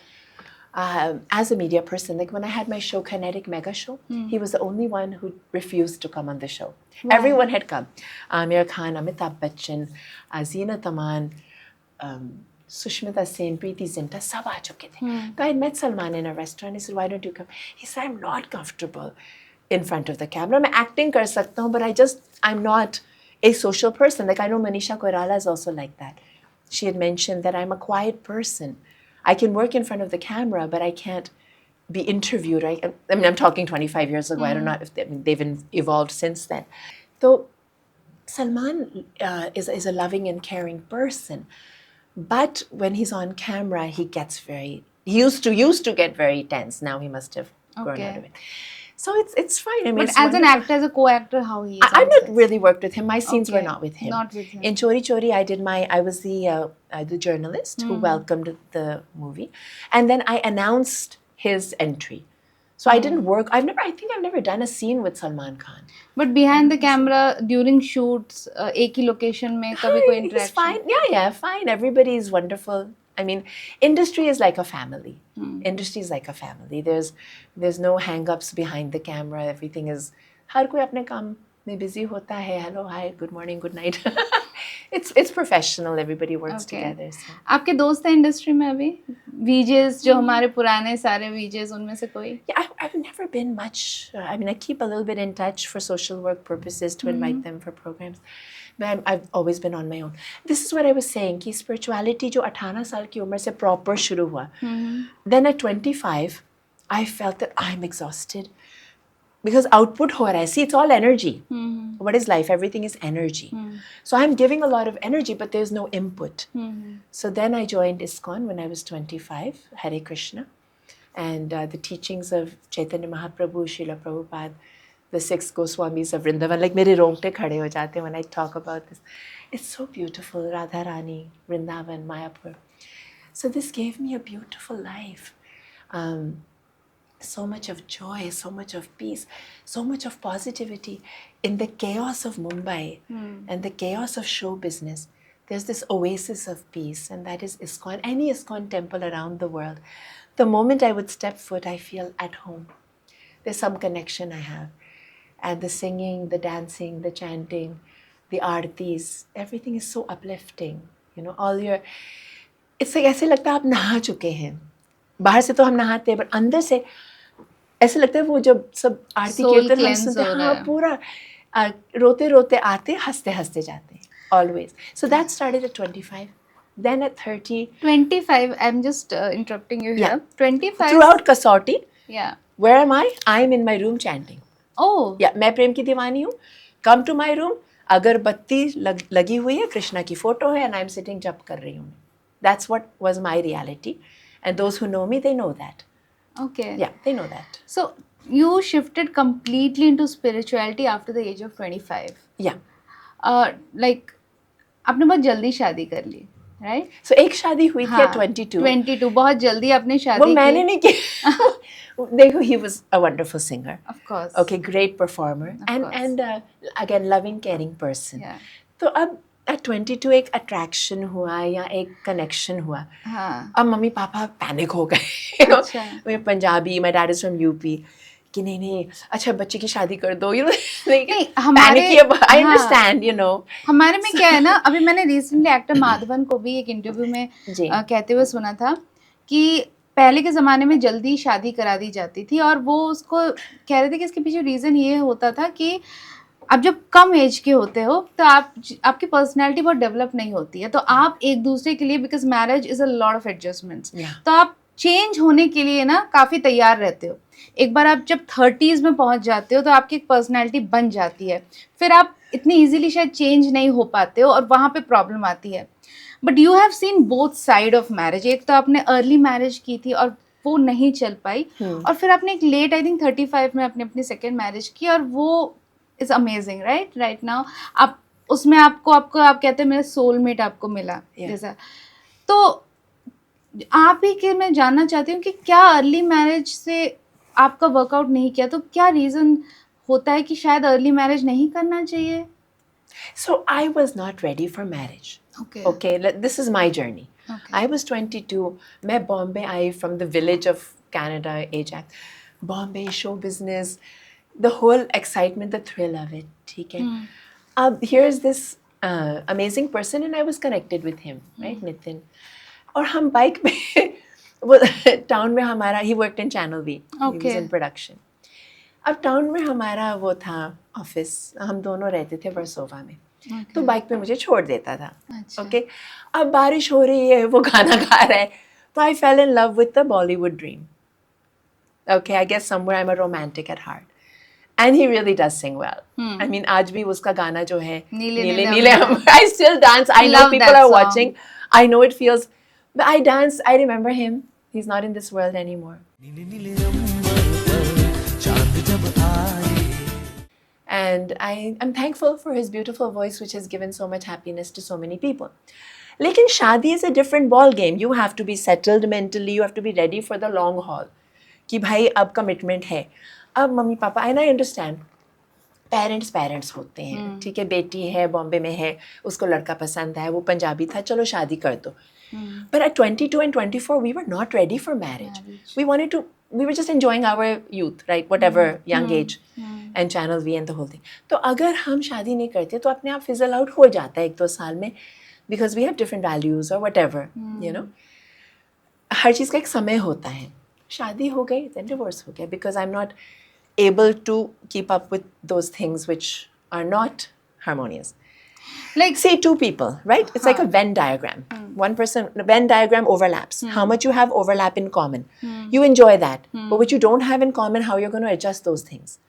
as a media person. Like when I had my show, Kinetic Mega Show, he was the only one who refused to come on the show. Wow. Everyone had come. Amir Khan, Amitabh Bachchan, Zeenat Aman, Sushmita Sen, Preeti Zinta, sab aa chuke the. So I met Salman in a restaurant. He said, why don't you come? He said, I'm not comfortable in front of the camera. I'm acting kar sakta hu, but I'm not a social person. Like I know Manisha Koirala is also like that. She had mentioned that I'm a quiet person. I can work in front of the camera, but I can't be interviewed. I mean, I'm talking 25 years ago. I don't know if they've evolved since then. So Salman is a loving and caring person. But when he's on camera, he gets he used to get very tense. Now he must have grown out of it. So it's fine. I mean, but as an actor, as a co-actor, how he is? I've not really worked with him. My scenes were not with him. Not with him. In Chori Chori, I was the journalist who welcomed the movie, and then I announced his entry. So I didn't work. I think I've never done a scene with Salman Khan. But behind the camera, during shoots, एक ही location में कभी कोई interaction? It's fine. Yeah, fine. Everybody is wonderful. I mean, industry is like a family. Industry is like a family. There's no hang-ups behind the camera. Everything is, हर कोई अपने काम में busy होता है. Hello, hi, good morning, good night. It's professional. Everybody works together. So. आपके दोस्त हैं industry में अभी? VJs जो हमारे पुराने सारे VJs उनमें से कोई? Yeah, I've never been much. I mean, I keep a little bit in touch for social work purposes to invite them for programs. But I've always been on my own. This is what I was saying, कि spirituality जो 18 साल की उम्र से proper शुरू हुआ. Then at 25, I felt that I'm exhausted because output ho raha hai. See, it's all energy. What is life? Everything is energy. So I'm giving a lot of energy, but there's no input. So then I joined ISKCON when I was 25, Hare Krishna. And the teachings of Chaitanya Mahaprabhu, Srila Prabhupada, the 6 Goswamis of Vrindavan, like mere rongte khade ho jate hain when I talk about this. It's so beautiful, Radha Rani, Vrindavan, Mayapur. So this gave me a beautiful life. So much of joy, so much of peace, so much of positivity in the chaos of Mumbai and the chaos of show business. There's this oasis of peace, and that is ISKCON, any ISKCON temple around the world. The moment I would step foot, I feel at home. There's some connection I have. And the singing, the dancing, the chanting, the aartis, everything is so uplifting. You know, all your... It's like ऐसे लगता है आप नहा चुके हैं. बाहर से तो हम नहाते हैं, पर अंदर से ऐसे लगता है वो जब सब आरती Soul कीर्तन हम cleanse सुनते हैं, हो रहा हाँ है. पूरा रोते रोते आते, हंसते हंसते जाते हैं. Always. So that started at 25. Then at 30, 25, I'm just interrupting you here. Yeah. 25. throughout Kasauti, Yeah. where am I? I'm in my room chanting. Oh. Yeah, मैं प्रेम की दीवानी हूँ. Come to my room. अगरबत्ती लगी हुई है, कृष्णा की फोटो है, and I'm sitting जप कर रही हूँ. That's what was my reality. And those who know me, they know that. Okay. Yeah, they know that. So you shifted completely into spirituality after the age of 25. Yeah. Like आपने बहुत जल्दी शादी कर ली, right? So एक शादी हुई थी at 22. 22 बहुत जल्दी आपने शादी वो मैंने नहीं की. देखो, he was a wonderful singer. Of course. Okay, great performer. course. And again, loving, caring person. Yeah. तो अब at 22 एक attraction हुआ या एक connection हुआ. हाँ. अब मम्मी पापा पैनिक हो गए. You know, अच्छा. मैं Punjabi, my dad is from UP. कि नहीं अच्छा बच्चे की शादी कर दो. You know, नहीं, हमारे I understand, you know. हमारे में क्या है ना, अभी मैंने रिसेंटली एक्टर माधवन को भी एक इंटरव्यू में जी. कहते हुए सुना था कि पहले के ज़माने में जल्दी शादी करा दी जाती थी, और वो उसको कह रहे थे कि इसके पीछे रीज़न ये होता था कि आप जब कम एज के होते हो तो आपकी पर्सनैलिटी बहुत डेवलप नहीं होती है, तो आप एक दूसरे के लिए, because marriage is a lot of adjustments, तो आप चेंज होने के लिए ना काफ़ी तैयार रहते हो. एक बार आप जब 30s में पहुंच जाते हो तो आपकी एक पर्सनैलिटी बन जाती है, फिर आप इतनी इजीली शायद चेंज नहीं हो पाते हो, और वहाँ पे प्रॉब्लम आती है. But you have seen both side of marriage. एक तो आपने अर्ली मैरिज की थी और वो नहीं चल पाई, और फिर आपने एक लेट, आई थिंक 35 में अपनी सेकेंड मैरिज की, और वो इज़ अमेजिंग. राइट नाउ आप उसमें आप कहते हैं मेरा सोलमेट आपको मिला. जैसा तो आप ही के मैं जानना चाहती हूँ कि क्या अर्ली मैरिज से आपका वर्कआउट नहीं किया, तो क्या रीज़न होता है कि शायद अर्ली मैरिज नहीं करना चाहिए? So I was not ready for marriage. Okay, this is my journey. Okay. I was 22. मैं बॉम्बे आई from the village of Canada, Ajax. Bombay, show business, the whole excitement, the thrill of it. ठीक है. Here's this amazing person, and I was connected with him, right, Nitin. और हम bike पे वो town में हमारा, he worked in Channel V. He was in production. अब town में हमारा वो था ऑफिस, हम दोनों रहते थे वर्सोवा में. तो बाइक पे मुझे छोड़ देता था. ओके, अब बारिश हो रही है, वो गाना गा रहा है, तो I fell in love with the Bollywood dream. Okay, I guess somewhere I am a romantic at heart. And he really does sing well. I mean, आज भी उसका गाना जो है नीले नीले हम, I still dance. I know people are watching. I know it feels, but I dance. I remember him. He's not in this world anymore. And I'm thankful for his beautiful voice, which has given so much happiness to so many people. लेकिन शादी is a different ball game. You have to be settled mentally. You have to be ready for the long haul. कि भाई अब commitment है. अब mummy papa, and I understand. Parents होते हैं, ठीक है, बेटी है बॉम्बे में है, उसको लड़का पसंद है, वो पंजाबी था, चलो शादी कर दो. But at 22 and 24, we were not ready for marriage. We were just enjoying our youth, right? Whatever, young age, and Channel V and the whole thing. तो अगर हम शादी नहीं करते तो अपने आप fizzle out हो जाता है 1-2 साल में, because we have different values or whatever, you know. हर चीज़ का एक समय होता है. शादी हो गई, then divorce हो गया, because I'm not able to keep up with those things which are not harmonious. Like, Say two people, right? It's like a Venn diagram. One person, the Venn diagram overlaps. How much you have overlap in common. You enjoy that. But what you don't have in common, how you're going to adjust those things.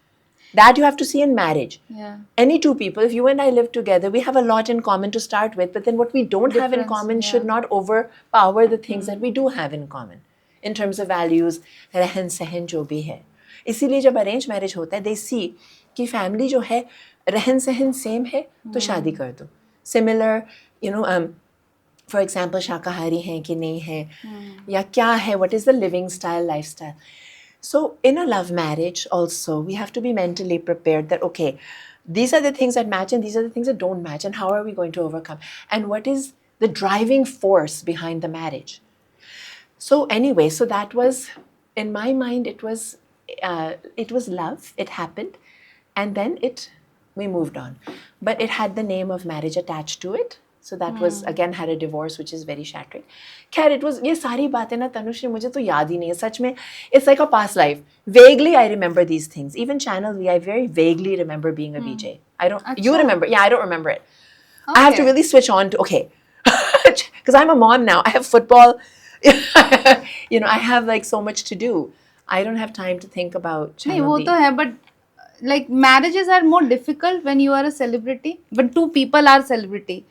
That you have to see in marriage. yeah. Any two people, if you and I live together, we have a lot in common to start with, but then what we don't have in Difference, common yeah. should not overpower the things that we do have in common in terms of values, रहन सहन जो भी है. इसीलिए जब arrange marriage होता है, they see कि फैमिली जो है रहन सहन सेम है तो शादी कर दो. Similar, you know, for example, शाकाहारी हैं कि नहीं है, या क्या है, what is the living style, lifestyle. So in a love marriage also, we have to be mentally prepared that, okay, these are the things that match and these are the things that don't match, and how are we going to overcome? And what is the driving force behind the marriage? So anyway, so that was, in my mind, it was love, it happened, and then we moved on. But it had the name of marriage attached to it. So that was, again, had a divorce, which is very shattering. खैर, it was, ये सारी बातें ना तनुश्री मुझे तो याद ही नहीं है सच में. It's like a past life. Vaguely, I remember these things. Even Channel V, I very vaguely remember being a VJ. I don't. You अच्छा. remember? Yeah, I don't remember it. I have to Okay. really switch on to, okay, because I'm a mom now. I have football. You know, I have like so much to do. I don't have time to think about नहीं Channel वो V. तो है, but like marriages are more difficult when you are a celebrity, when two people are celebrity.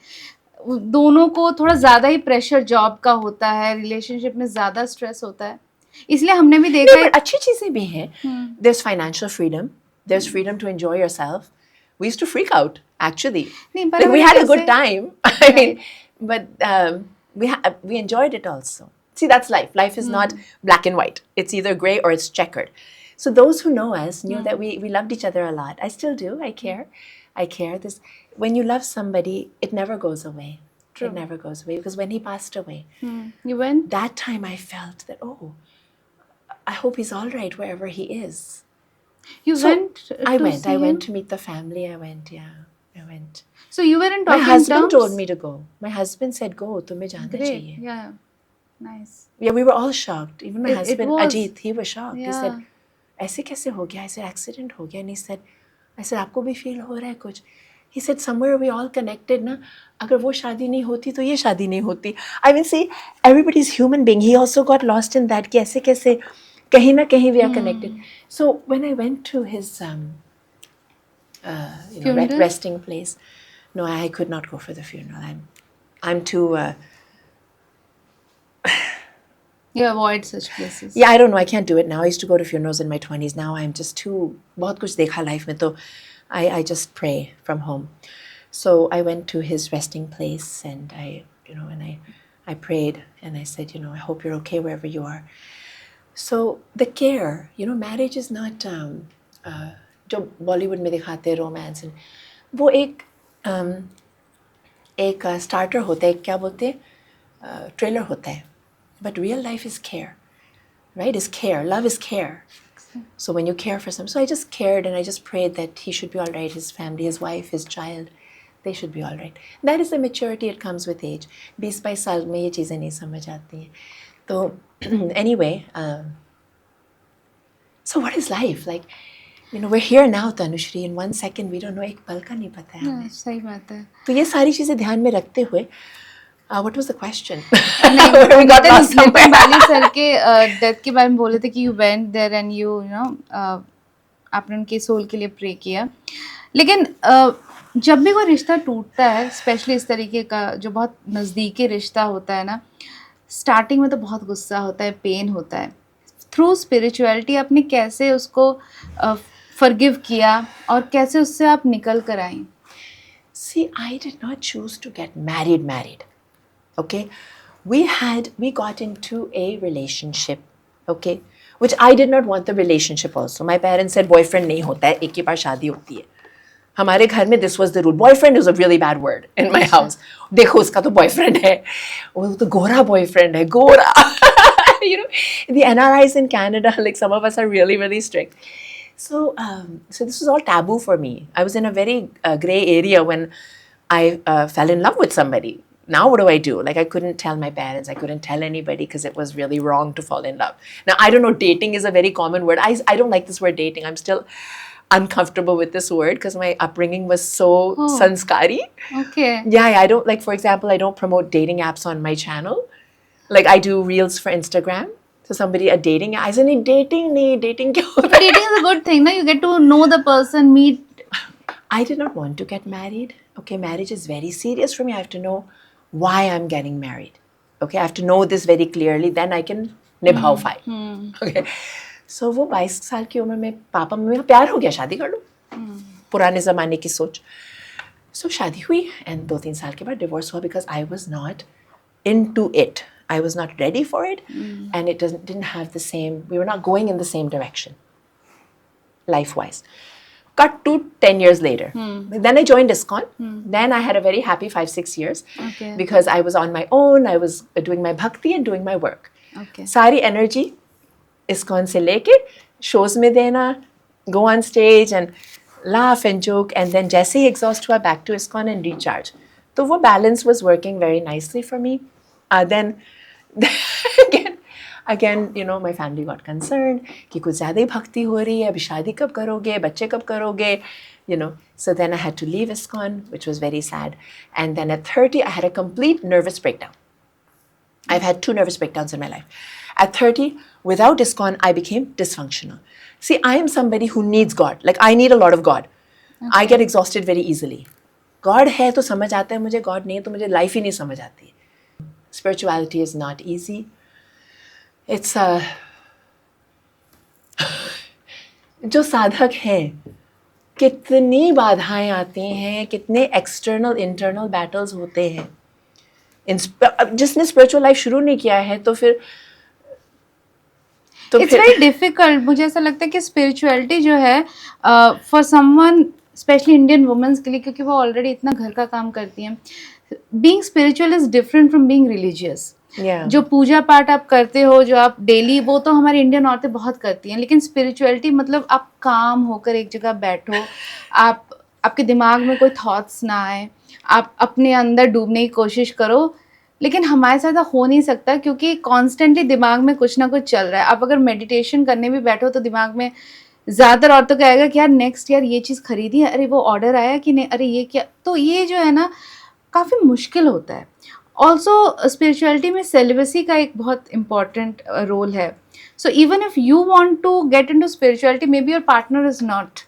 दोनों को थोड़ा ज्यादा ही pressure job का होता है, रिलेशनशिप में ज्यादा स्ट्रेस होता है, इसलिए हमने भी देखा नहीं, है. but अच्छी चीजें भी हैं. There's financial freedom. There's freedom to enjoy yourself. We used to freak out, actually. नहीं, Like, we बराबर had a कैसे? good time. I mean, but we enjoyed it also. See, that's life. Life is not black and white. It's either gray or it's checkered. So those who know us knew that we loved each other a lot. I still do. I care. I care. This, when you love somebody, it never goes away. True. It never goes away. Because when he passed away, You went? that time I felt that, oh, I hope he's all right wherever he is. You So, went I to went. see I went him? to meet the family. I went, yeah. I went. So you were in My talking husband terms? told me to go. My husband said, go, तुम्हें जाना Great. चाहिए. Yeah. Nice. Yeah, we were all shocked. Even my It husband, was. Ajit, he was shocked. He said, Yeah. ऐसे कैसे हो गया? I said, accident हो गया. And he said, I said, आपको भी feel हो रहा है कुछ? He said, somewhere we all connected ना. अगर वो शादी नहीं होती तो ये शादी नहीं होती. I mean, see, everybody's human being. He also got lost in that. कि ऐसे कैसे कहीं ना कहीं we are connected. So when I went to his Funeral? resting place, no, I could not go for the funeral. I'm too. You avoid such places. Yeah, I don't know. I can't do it now. I used to go to funerals in my 20s. Now I'm just too. बहुत कुछ देखा life में तो I just pray from home. So I went to his resting place and I prayed and I said, I hope you're okay wherever you are. So the care, marriage is not जो बॉलीवुड में दिखाते हैं romance, वो एक starter होता है, क्या बोलते हैं, ट्रेलर होता है. But real life is care, right? Is care. Love is care. So when you care for someone, so I just cared and I just prayed that he should be all right, his family, his wife, his child, they should be all right. That is the maturity, it comes with age. 20-22 साल में ये चीज़ें नहीं समझ आती हैं. तो anyway, so what is life? Like, we're here now, Tanushri. In 1 second, we don't know, एक पल का नहीं पता है हमें. सही बात है. तो ये सारी चीज़ें ध्यान में रखते हुए, what was the question? नहीं, We got lost somewhere. Nitin Bali sir के डेथ के बारे में बोले थे कि you went there and you know आपने उनके सोल के लिए प्रे किया. लेकिन जब भी कोई रिश्ता टूटता है, स्पेशली इस तरीके का जो बहुत नज़दीकी रिश्ता होता है ना, स्टार्टिंग में तो बहुत गुस्सा होता है, पेन होता है. थ्रू स्पिरिचुअलिटी आपने कैसे उसको फॉरगिव किया और कैसे उससे आप निकल कर आई? See, I did not choose to get married. Okay, we got into a relationship, okay, which I did not want the relationship also. My parents said boyfriend नहीं होता है, एक ही बार शादी होती है. हमारे घर में this was the rule. Boyfriend is a really bad word in my house. देखो उसका तो boyfriend है, वो तो गोरा boyfriend है, गोरा. The NRIs in Canada, like some of us are really, really strict. So this was all taboo for me. I was in a very gray area when I fell in love with somebody. Now what do I do? Like, I couldn't tell my parents. I couldn't tell anybody because it was really wrong to fall in love. Now, I don't know, dating is a very common word. I don't like this word dating. uncomfortable with this word because my upbringing was so Oh. sanskari. Okay. Yeah, I don't like, for example, I don't promote dating apps on my channel. Like I do reels for Instagram. So somebody a dating app, I said, नहीं dating क्या होता है? Dating is a good thing, na? You get to know the person, meet. I did not want to get married. Okay, marriage is very serious for me. I have to know why I'm getting married. Okay, I have to know this very clearly. Then I can निभाओ file. Okay, so वो 22 साल की उम्र में papa mummy का प्यार हो गया, शादी कर लो. पुराने ज़माने की सोच. So शादी हुई and 2-3 साल के बाद डिवोर्स हुआ because I was not into it. I was not ready for it, and it didn't have the same. We were not going in the same direction, life-wise. Cut to 10 years later. Then I joined ISKCON. Then I had a very happy 5-6 years Okay. because I was on my own. I was doing my bhakti and doing my work. Okay. Sari energy ISKCON se leke shows mein dena, go on stage and laugh and joke, and then jaise hi exhaust hua, back to ISKCON and recharge. So wo balance was working very nicely for me. Then again, you know, my family got concerned कि कुछ ज़्यादा ही भक्ति हो रही है, अभी शादी कब करोगे, बच्चे कब करोगे, you know. So then I had to leave ISKCON, which was very sad. And then at 30, I had a complete nervous breakdown. I've had 2 nervous breakdowns in my life. At 30, without ISKCON, I became dysfunctional. See, I am somebody who needs God. Like, I need a lot of God. I get exhausted very easily. God है तो समझ आता है मुझे, God नहीं तो मुझे life ही नहीं समझ आती. Spirituality is not easy. It's जो साधक हैं, कितनी बाधाएं आती हैं, कितने एक्सटर्नल इंटरनल बैटल्स होते हैं. जिसने स्पिरिचुअल लाइफ शुरू नहीं किया है तो फिर It's very difficult. मुझे ऐसा लगता है कि spirituality जो है for someone, especially Indian women के लिए, क्योंकि वो already इतना घर का काम करती हैं, being spiritual is different from being religious. Yeah. जो पूजा पाठ आप करते हो, जो आप डेली, वो तो हमारी इंडियन औरतें बहुत करती हैं, लेकिन स्पिरिचुअलिटी मतलब आप काम होकर एक जगह बैठो, आपके दिमाग में कोई थॉट्स ना आए, आप अपने अंदर डूबने की कोशिश करो. लेकिन हमारे साथ हो नहीं सकता क्योंकि कॉन्स्टेंटली दिमाग में कुछ ना कुछ चल रहा है. आप अगर मेडिटेशन करने भी बैठो तो दिमाग में ज़्यादातर औरतों का आएगा कि यार नेक्स्ट यार ये चीज़ खरीदी है, अरे वो ऑर्डर आया कि नहीं, अरे ये क्या. तो ये जो है ना काफ़ी मुश्किल होता है. ऑल्सो स्पिरिचुअलिटी में सेलिबेसी का एक बहुत इम्पॉर्टेंट रोल है. So even if you want to get into spirituality, maybe your partner is not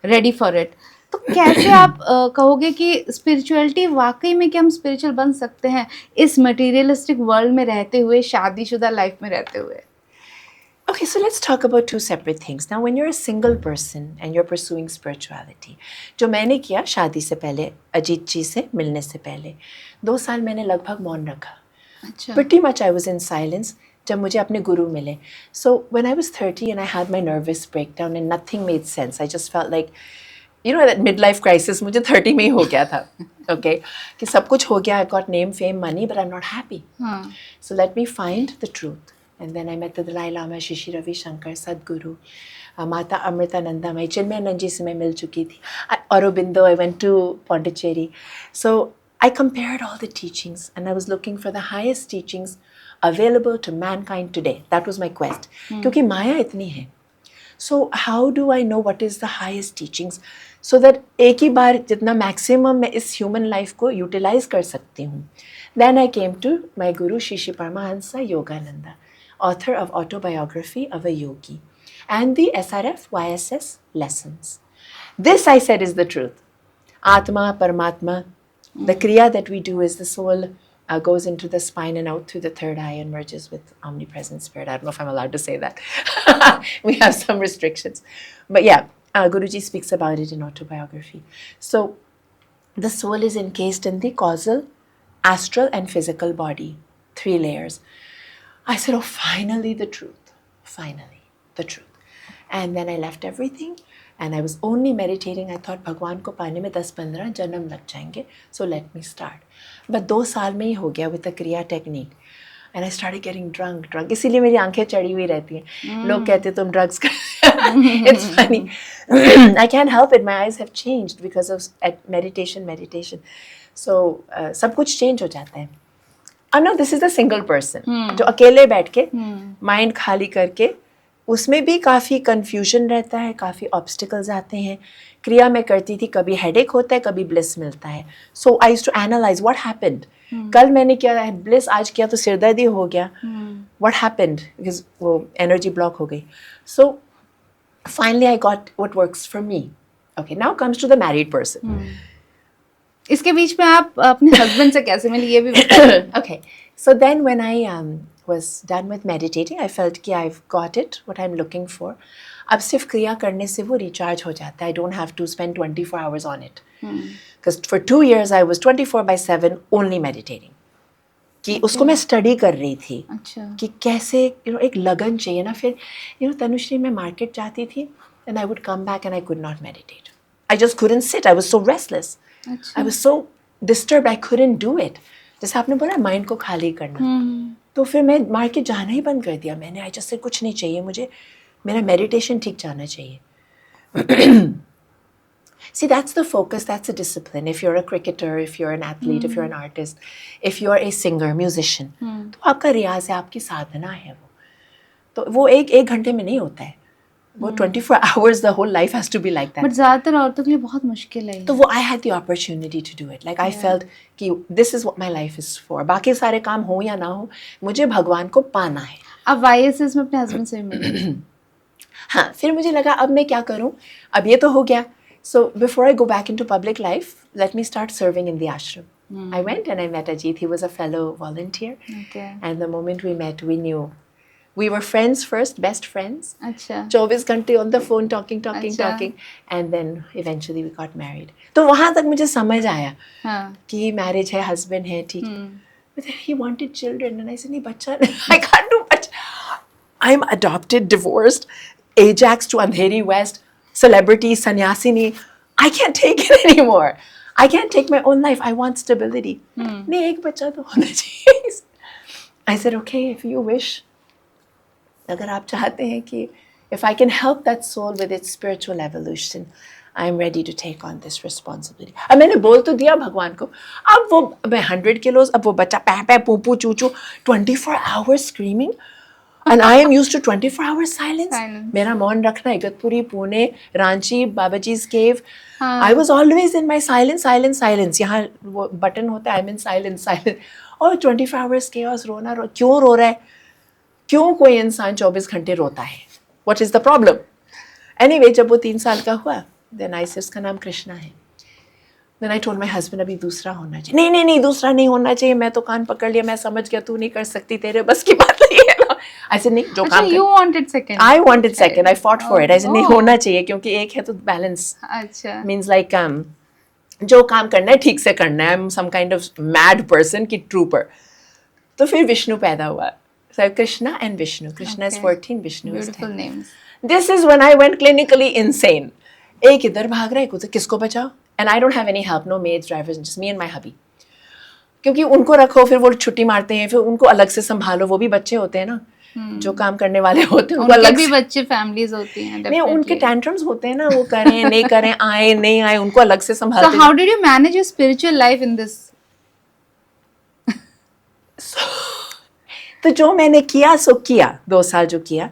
ready for it. तो कैसे आप कहोगे कि स्पिरिचुअलिटी वाकई में, कि हम स्पिरिचुअल बन सकते हैं इस मटेरियलिस्टिक वर्ल्ड में रहते हुए, शादीशुदा लाइफ में रहते हुए? Okay, so let's talk about 2 separate things. Now, when you're a single person and you're pursuing spirituality, जो मैंने किया शादी से पहले, अजीत जी से मिलने से पहले, 2 साल मैंने लगभग मौन रखा. अच्छा. Pretty much I was in silence जब मुझे अपने गुरु मिले. So when I was 30 and I had my nervous breakdown and nothing made sense, I just felt like, you know, that midlife crisis मुझे 30 में ही हो गया था. Okay, कि सब कुछ हो गया, I got name, fame, money, but I'm not happy. So let me find the truth. And then I met the Dalai Lama, Shishi Ravi Shankar, Sadhguru, Mata Amritananda, my Chinmayanand ji se मैं मिल चुकी थी. Aurobindo, I went to Pondicherry. So I compared all the teachings and I was looking for the highest teachings available to mankind today. That was my quest. क्योंकि माया इतनी है. So how do I know what is the highest teachings so that एक ही बार जितना maximum मैं इस human life को utilize कर सकती हूँ. Then I came to my guru Shishi Paramahansa Yogananda, author of Autobiography of a Yogi and the SRF YSS lessons. This, I said, is the truth. Atma, Paramatma, the kriya that we do is the soul goes into the spine and out through the third eye and merges with omnipresent spirit. I don't know if I'm allowed to say that. We have some restrictions. But yeah, Guruji speaks about it in Autobiography. So the soul is encased in the causal, astral and physical body, 3 layers. I said, oh, finally the truth. Finally, the truth. And then I left everything and I was only meditating. I thought, भगवान को पाने में 10-15 जन्म लग जाएंगे. So let me start. But 2 साल में ही हो गया with the Kriya technique. And I started getting drunk. इसीलिए मेरी आंखें चढ़ी हुई रहती हैं. लोग कहते तुम drugs कर. It's funny. I can't help it. My eyes have changed because of meditation. So सब कुछ change हो जाता है. No, this is the single person. जो अकेले बैठ के माइंड खाली करके उसमें भी काफ़ी कन्फ्यूजन रहता है, काफ़ी ऑब्स्टिकल्स आते हैं. क्रिया में करती थी, कभी हेडेक होता है, कभी ब्लिस मिलता है. So I used to analyse what happened. कल मैंने किया है ब्लिस, आज किया तो सिरदर्दी हो गया. व्हाट हैपेंड, बिकॉज वो एनर्जी ब्लॉक हो गई. So finally I got what works for me. Okay, now comes to the married person. इसके बीच में आप अपने हस्बैंड से कैसे मिली ये भी बताइए. Okay, so then when I was done with meditating, I felt कि I've got it, what I'm looking for. अब सिर्फ क्रिया करने से वो रिचार्ज हो जाता है. I don't have to spend 24 hours on it. Because for 2 years I was 24/7 only meditating. कि उसको मैं स्टडी कर रही थी. अच्छा. कि कैसे एक लगन चाहिए ना. फिर तनुश्री मैं मार्केट जाती थी and I would come back and I could not meditate. I just couldn't sit. I was so restless. अच्छा. I was so disturbed. I couldn't do it. जैसे आपने बोला माइंड को खाली करना. तो फिर मैं मार्केट जाना ही बंद कर दिया मैंने. आई जस्ट से कुछ नहीं चाहिए मुझे, मेरा मेडिटेशन ठीक जाना चाहिए. See, that's the focus, that's the discipline. If you're a cricketer, if you're an athlete, if you're an artist, if you're a singer, musician, तो आपका रियाज है, आपकी साधना है वो. तो वो एक घंटे में नहीं होता है. वो 24 hours, the whole life has to be like that. But ज्यादातर औरतों के लिए बहुत मुश्किल है. तो वो I had the opportunity to do it. Like I felt कि this is what my life is for. बाकी सारे काम हो या ना हो, मुझे भगवान को पाना है. अब YSS में अपने हस्बैंड से भी मिली. हाँ, फिर मुझे लगा अब मैं क्या करूँ. अब ये तो हो गया. So before I go back into public life, let me start serving in the ashram. I went and I met Ajit. He was a fellow volunteer. Okay. And the moment we met, we knew. We were friends first, best friends. अच्छा. 24 घंटे on the phone talking. And then eventually we got married. तो वहाँ तक मुझे समझ आया कि marriage है, husband है, ठीक. But then he wanted children and I said, नहीं बच्चा, I can't do much. I'm adopted, divorced, Ajax to Andheri West, celebrity, sannyasini. I can't take it anymore. I can't take my own life. I want stability. नहीं एक बच्चा तो होना चाहिए. I said, okay, if you wish. अगर आप चाहते हैं कि if I can help that soul with its spiritual evolution, I'm ready to take on this responsibility. अब मैंने बोल तो दिया भगवान को. अब वो मैं 100 kilos, अब वो बच्चा पै पू चू 24 hours screaming. And I am used to 24 hours silence. मेरा मौन रखना Igatpuri, Pune, Ranchi, बाबाजी's cave. I was always in my silence. यहाँ वो बटन होता है, I'm in silence. और 24 hours chaos, रोना क्यों रो रहा है? क्यों कोई इंसान 24 घंटे रोता है? What is the problem? Anyway, जब वो 3 साल का हुआ, then I said उसका नाम कृष्णा है. Then I told my husband अभी दूसरा होना चाहिए. नहीं दूसरा नहीं होना चाहिए. मैं तो कान पकड़ लिया, मैं समझ गया तू नहीं कर सकती, तेरे बस की बात नहीं है ना. I said नहीं जो काम you wanted second. I wanted second. I fought for it. I said नहीं होना चाहिए क्योंकि एक है तो balance. अच्छा. Means like जो काम करना है ठीक से करना है. I'm some kind of mad person की trooper. तो फिर विष्णु पैदा हुआ. So Krishna and Vishnu. Krishna is 14, Vishnu is 10. Beautiful names. This is when I went clinically insane. एक इधर भाग रहा है, एक किसको बचाओ? And I don't have any help, no maids, drivers, just me and my hubby. क्योंकि उनको रखो, फिर वो छुट्टी मारते हैं, फिर उनको अलग से संभालो. वो भी बच्चे होते हैं ना, जो काम करने वाले होते हैं. उनको अलग भी बच्चे फैमिलीज होती हैं. नहीं, उनके टैंट्रम्स होते हैं ना, वो करें नहीं करें, आए नहीं आए, उनको अलग से संभालते हैं. So how did you manage your spiritual life in this? तो जो मैंने किया सो किया, 2 साल जो किया.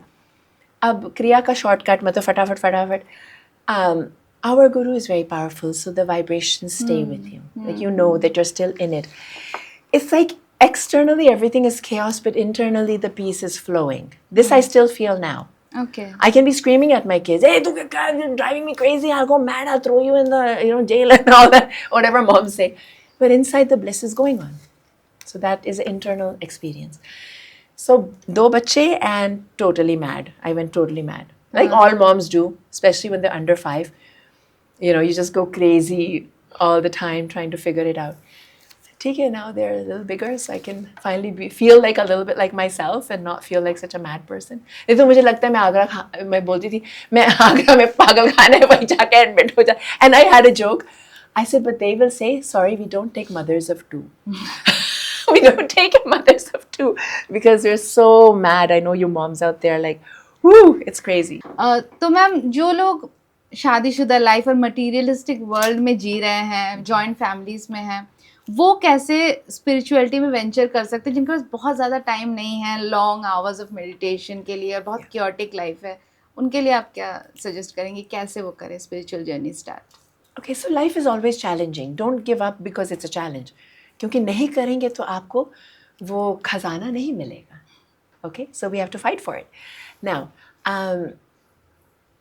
अब क्रिया का शॉर्टकट मतलब फटाफट. Our guru is very powerful, so the vibrations stay with you. Like you know that you're still in it. It's like externally everything is chaos, but internally the peace is flowing. This I still feel now. Okay. I can be screaming at my kids, "Hey, you're driving me crazy! I'll go mad! I'll throw you in the jail and all that." Whatever moms say, but inside the bliss is going on. So that is an internal experience. So 2 बच्चे and totally mad. I went totally mad. Like all moms do, especially when they're under 5. You just go crazy all the time trying to figure it out. Okay, now they're a little bigger, so I can finally feel like a little bit like myself and not feel like such a mad person. नहीं तो मुझे लगता है मैं बोलती थी मैं आगरा में पागल खाने वहीं जाके एडमिट हो जा. And I had a joke. I said, but they will say, sorry, we don't take mothers of 2. We don't take mothers of 2 because we're so mad. I know you moms out there like, whoo, it's crazy. तो ma'am जो लोग शादीशुदा life और materialistic world में जी रहे हैं, joint families में हैं, वो कैसे स्पिरिचुअलिटी में वेंचर कर सकते हैं जिनके पास बहुत ज़्यादा टाइम नहीं है लॉन्ग आवर्स ऑफ मेडिटेशन के लिए और बहुत क्योटिक लाइफ है, उनके लिए आप क्या सजेस्ट करेंगे, कैसे वो करें spiritual journey start? Okay, so life is always challenging. Don't give up because it's a challenge. क्योंकि नहीं करेंगे तो आपको वो खजाना नहीं मिलेगा. Okay, so we have to fight for it. Now,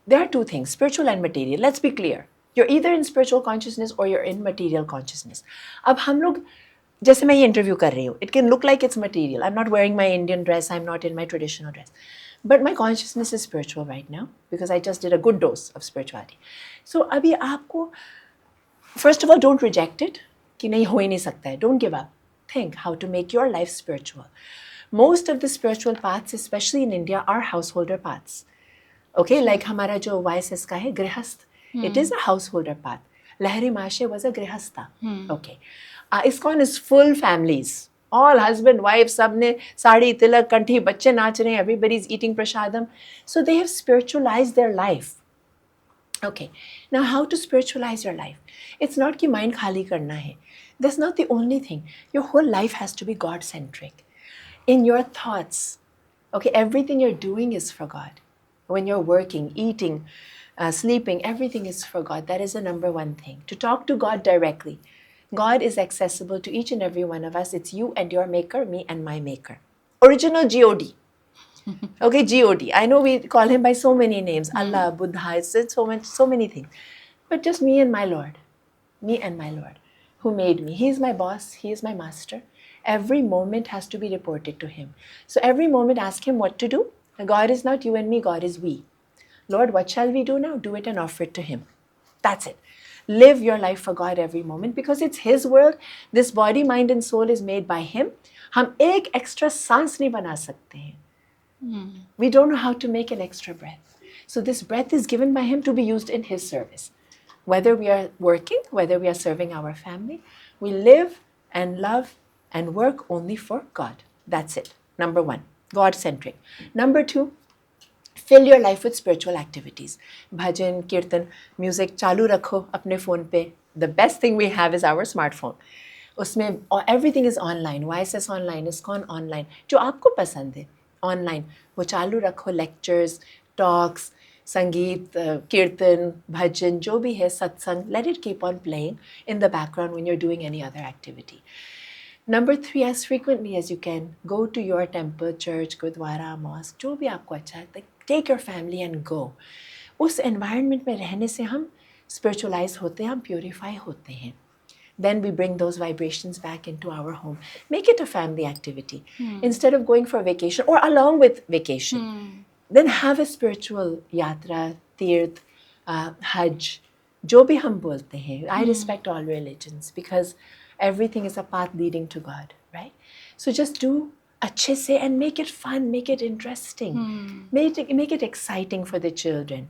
there are two things, spiritual and material. Let's be clear. You're either in spiritual consciousness or you're in material consciousness. अब हम लोग जैसे मैं ये इंटरव्यू कर रही हूँ, it can look like it's material. I'm not wearing my Indian dress. I'm not in my traditional dress. But my consciousness is spiritual right now because I just did a good dose of spirituality. So अभी आपको, first of all, don't reject it कि नहीं हो ही नहीं सकता है. Don't give up. Think how to make your life spiritual. Most of the spiritual paths, especially in India, are householder paths. Okay, like हमारा जो YSS का है गृहस्थ, it is a householder path. Lahari Mashe was a grihastha. Okay. ISKCON is full families. All husband, wife, सबने साड़ी तिलक कंठी बच्चे नाच रहे हैं, everybody's eating prashadam. So they have spiritualized their life. Okay, now how to spiritualize your life? It's not कि mind खाली करना है. That's not the only thing. Your whole life has to be God-centric. In your thoughts, okay, everything you're doing is for God. When you're working, eating, sleeping, everything is for God. That is the number one thing. To talk to God directly. God is accessible to each and every one of us. It's you and your maker, me and my maker. Original God. Okay, God. I know we call him by so many names. Allah, Buddha, it's so many things. But just me and my Lord. Me and my Lord who made me. He is my boss. He is my master. Every moment has to be reported to him. So every moment ask him what to do. God is not you and me, God is we. Lord, what shall we do now? Do it and offer it to him. That's it. Live your life for God every moment because it's his world. This body, mind and soul is made by him. हम एक extra सांस नहीं बना सकते हैं. We don't know how to make an extra breath. So this breath is given by him to be used in his service. Whether we are working, whether we are serving our family, we live and love and work only for God. That's it. Number one, God-centric. Number two, fill your life with spiritual activities. Bhajan, kirtan, music, चालू रखो अपने phone पे. The best thing we have is our smartphone. उसमें everything is online. YSS online, ISKCON online. जो आपको पसंद है online, वो चालू रखो. Lectures, talks, संगीत, kirtan, bhajan, जो भी है सत्संग. Let it keep on playing in the background when you're doing any other activity. Number three, as frequently as you can, go to your temple, church, gurdwara, mosque, जो भी आपको अच्छा है, take your family and go. उस environment में रहने से हम spiritualize होते हैं, हम purify होते हैं. Then we bring those vibrations back into our home. Make it a family activity. Instead of going for vacation or along with vacation, then have a spiritual yatra, tirth, hajj, जो भी हम बोलते हैं. I respect all religions because everything is a path leading to God, right? So just do अच्छे से and make it fun, make it interesting. Make it exciting for the children.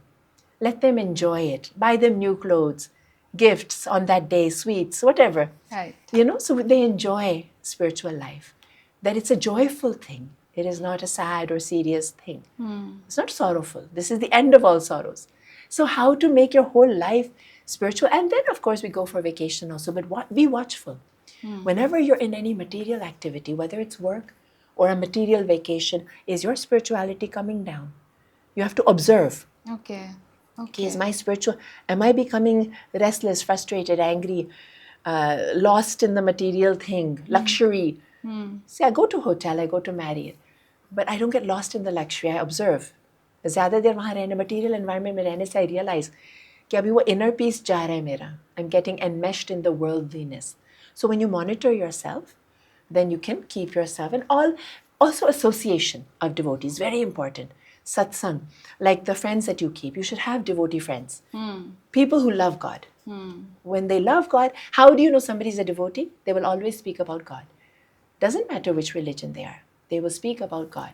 Let them enjoy it. Buy them new clothes, gifts on that day, sweets, whatever. Right. You know, so they enjoy spiritual life. That it's a joyful thing. It is not a sad or serious thing. It's not sorrowful. This is the end of all sorrows. So how to make your whole life spiritual? And then, of course, we go for vacation also. But be watchful. Whenever you're in any material activity, whether it's work or a material vacation, is your spirituality coming down? You have to observe. Okay. Okay, is my spiritual, am I becoming restless, frustrated, angry, lost in the material thing, luxury? See, I go to hotel, I go to Marriott, but I don't get lost in the luxury, I observe. ज़्यादा देर वहाँ रहने, material environment में रहने से I realize कि अभी वो inner peace जा रहा है मेरा. I'm getting enmeshed in the worldliness. So when you monitor yourself, then you can keep yourself, and also association of devotees, very important. Satsang, like the friends that you keep, you should have devotee friends. People who love God. When they love God, how do you know somebody is a devotee? They will always speak about God. Doesn't matter which religion they are. They will speak about God.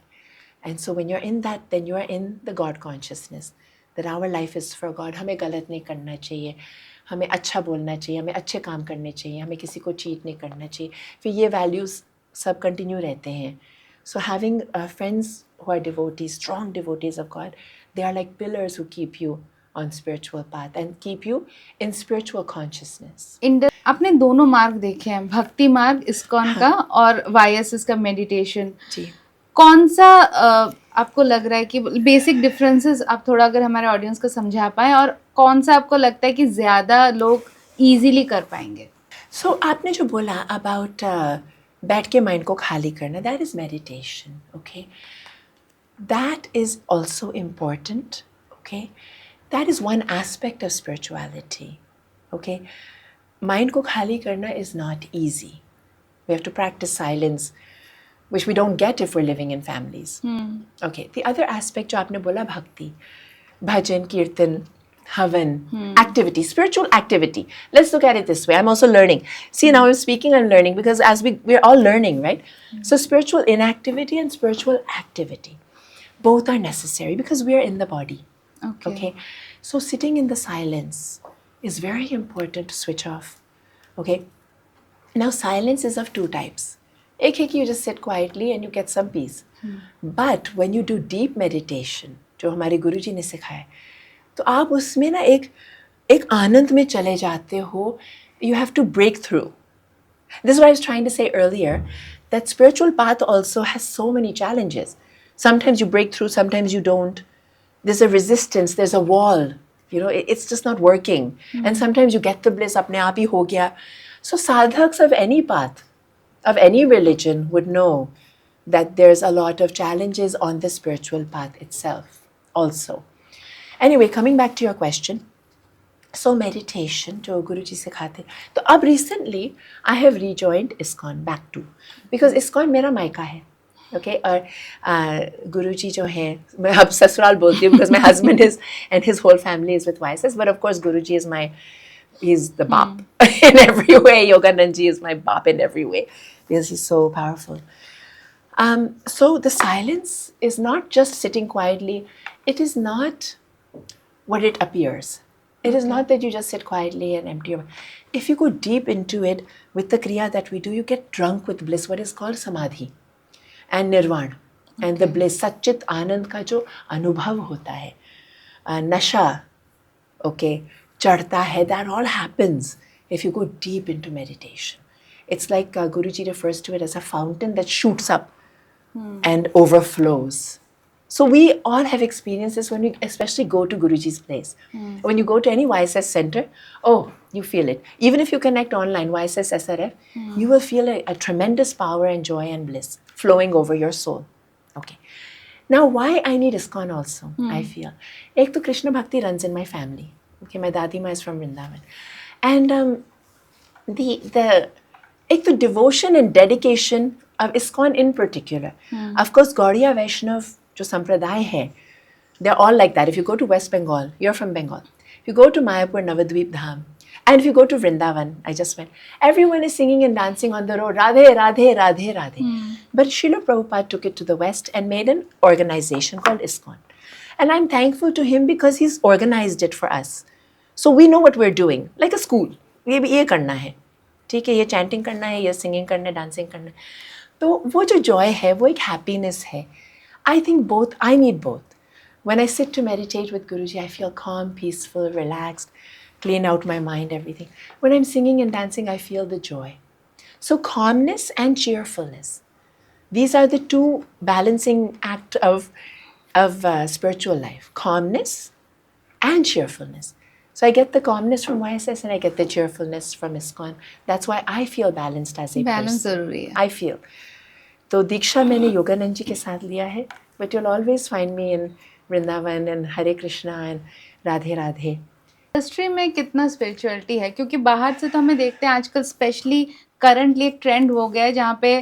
And so when you're in that, then you are in the God consciousness. That our life is for God. हमें गलत नहीं करना चाहिए. हमें अच्छा बोलना चाहिए. हमें अच्छे काम करने चाहिए. हमें किसी को cheat नहीं करना चाहिए. फिर ये values सब continue रहते हैं. So having friends who are devotees, strong devotees of God, they are like pillars who keep you on spiritual path and keep you in spiritual consciousness. आपने दोनों मार्ग देखे हैं, भक्ति मार्ग इस्कॉन का और वाईएसएस का मेडिटेशन। जी। कौन सा आपको लग रहा है कि बेसिक डिफरेंसेस आप थोड़ा अगर हमारे ऑडियंस को समझा पाएं, और कौन सा आपको लगता है कि ज़्यादा लोग इजीली कर पाएंगे? सो आपने जो बोला अबाउट बैठ के माइंड को खाली करना, that is meditation, okay. That is also important, okay. That is one aspect of spirituality, okay. Mind ko khali karna is not easy. We have to practice silence, which we don't get if we're living in families. Okay. The other aspect jo aapne bola, bhakti, bhajan, kirtan, havan, activity, spiritual activity. Let's look at it this way. I'm also learning. See, now I'm speaking, I'm learning, because as we're all learning, right? So spiritual inactivity and spiritual activity, both are necessary because we are in the body. Okay. So sitting in the silence is very important to switch off. Okay. Now silence is of two types. Ek hai ki you just sit quietly and you get some peace. But when you do deep meditation, जो हमारे गुरुजी ने सिखाया, तो आप उसमें ना एक आनंद में चले जाते हो. You have to break through. This is what I was trying to say earlier, that spiritual path also has so many challenges. Sometimes you break through, sometimes you don't. There's a resistance, there's a wall. You know, it's just not working. And sometimes you get the bliss, apne aap hi ho gaya. So sadhaks of any path, of any religion would know that there's a lot of challenges on the spiritual path itself also. Anyway, coming back to your question. So meditation, जो गुरुजी सिखाते, तो अब recently I have rejoined ISKCON back to, because ISKCON मेरा मायका है, okay. और गुरुजी जो है, मैं अब ससुराल बोलती हूँ because my husband is and his whole family is with YSS, but of course Guruji is he's the bop in every way. Yoganand ji is my bop in every way because he's so powerful. So the silence is not just sitting quietly. It is not what it appears. It is not that you just sit quietly and empty your mind. If you go deep into it with the kriya that we do, you get drunk with bliss, what is called samadhi and nirvana. And the bliss, सच्चित आनंद का जो अनुभव होता है, नशा, okay, चढ़ता है, that all happens if you go deep into meditation. It's like Guruji refers to it as a fountain that shoots up and overflows. So we all have experiences when we especially go to Guruji's place. When you go to any YSS center, oh, you feel it. Even if you connect online, YSS SRF, you will feel a tremendous power and joy and bliss flowing over your soul. Okay. Now, why I need ISKCON also, I feel. Ek to Krishna Bhakti runs in my family. Okay, my Dadima is from Vrindavan. And ek to devotion and dedication of ISKCON in particular. Of course, Gaudiya Vaishnav जो संप्रदाय है, they're all like that. If you go to West Bengal, you're from Bengal. If you go to Mayapur, Navadvip Dham, and if you go to Vrindavan, I just went, everyone is singing and dancing on the road, Radhe, Radhe, Radhe, Radhe. But Srila Prabhupada took it to the West and made an organization called ISKCON. And I'm thankful to him because he's organized it for us. So we know what we're doing, like a school. ये करना है, ठीक है, ये chanting करना है, ये singing करना है, dancing करना है. तो वो जो joy है, वो एक happiness है. I think both, I need both. When I sit to meditate with Guruji, I feel calm, peaceful, relaxed, clean out my mind, everything. When I'm singing and dancing, I feel the joy. So calmness and cheerfulness. These are the two balancing act of spiritual life. Calmness and cheerfulness. So I get the calmness from YSS and I get the cheerfulness from ISKCON. That's why I feel balanced as a Balance person. जरूरी है. I feel. तो दीक्षा मैंने योगानंद जी के साथ लिया है, but you'll always find me in Vrindavan and Hare Krishna and Radhe Radhe. Industry में कितना स्पिरिचुअलिटी है, क्योंकि बाहर से तो हमें देखते हैं आजकल, स्पेशली करंटली एक ट्रेंड हो गया है जहाँ पे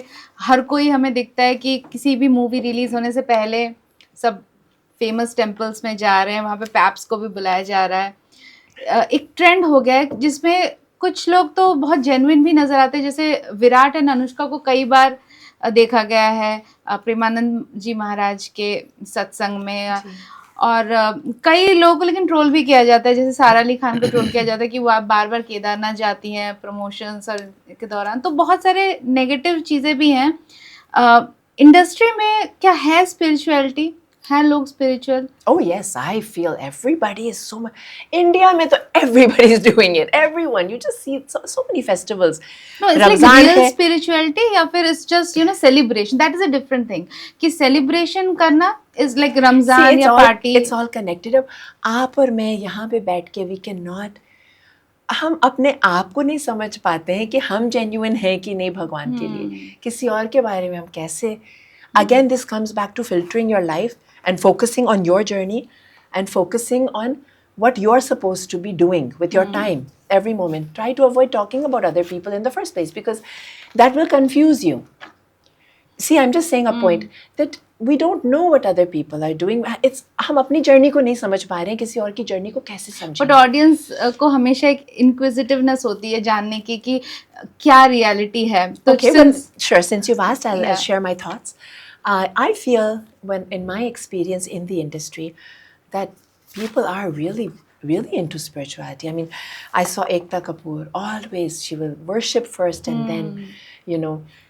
हर कोई हमें दिखता है कि किसी भी मूवी रिलीज होने से पहले सब फेमस टेम्पल्स में जा रहे हैं, वहाँ पे पैप्स को भी बुलाया जा रहा है. एक ट्रेंड हो गया है जिसमें कुछ लोग तो बहुत जेन्युइन भी नजर आते हैं, जैसे विराट एंड अनुष्का को कई बार देखा गया है प्रेमानंद जी महाराज के सत्संग में. और कई लोगों को लेकिन ट्रोल भी किया जाता है, जैसे सारा अली खान को ट्रोल किया जाता है कि वो आप बार बार केदारनाथ जाती हैं प्रमोशंस और के दौरान. तो बहुत सारे नेगेटिव चीज़ें भी हैं. इंडस्ट्री में क्या है स्पिरिचुअलिटी, हैं लोग spiritual? Oh yes, I feel everybody is so much. India में तो everybody is doing it. Everyone, you just see so many festivals. No, it's like Ramzan real है, spirituality या फिर it's just celebration. That is a different thing. कि celebration करना is like see, Ramzan या party. it's all connected. अब आप और मैं यहाँ पे बैठ के we cannot, हम अपने आप को नहीं समझ पाते हैं कि हम जेन्युइन हैं कि नहीं भगवान के लिए, किसी और के बारे में हम कैसे. Again, this comes back to filtering your life and focusing on your journey and focusing on what you're supposed to be doing with your time every moment. Try to avoid talking about other people in the first place because that will confuse you. See, I'm just saying a point that we don't know what other people are doing. It's हम अपनी journey को नहीं समझ पा रहे हैं, किसी और की जर्नी को कैसे समझें. बट ऑडियंस को हमेशा एक इंक्विजिटिवनेस होती है जानने की कि क्या रियलिटी है. तो Okay, well, sure. Since you've asked, I'll Yeah. share my thoughts. I feel when, in my experience in the industry, that people are really, really into spirituality. I mean, I saw Ekta Kapoor. Always, she will worship first and then,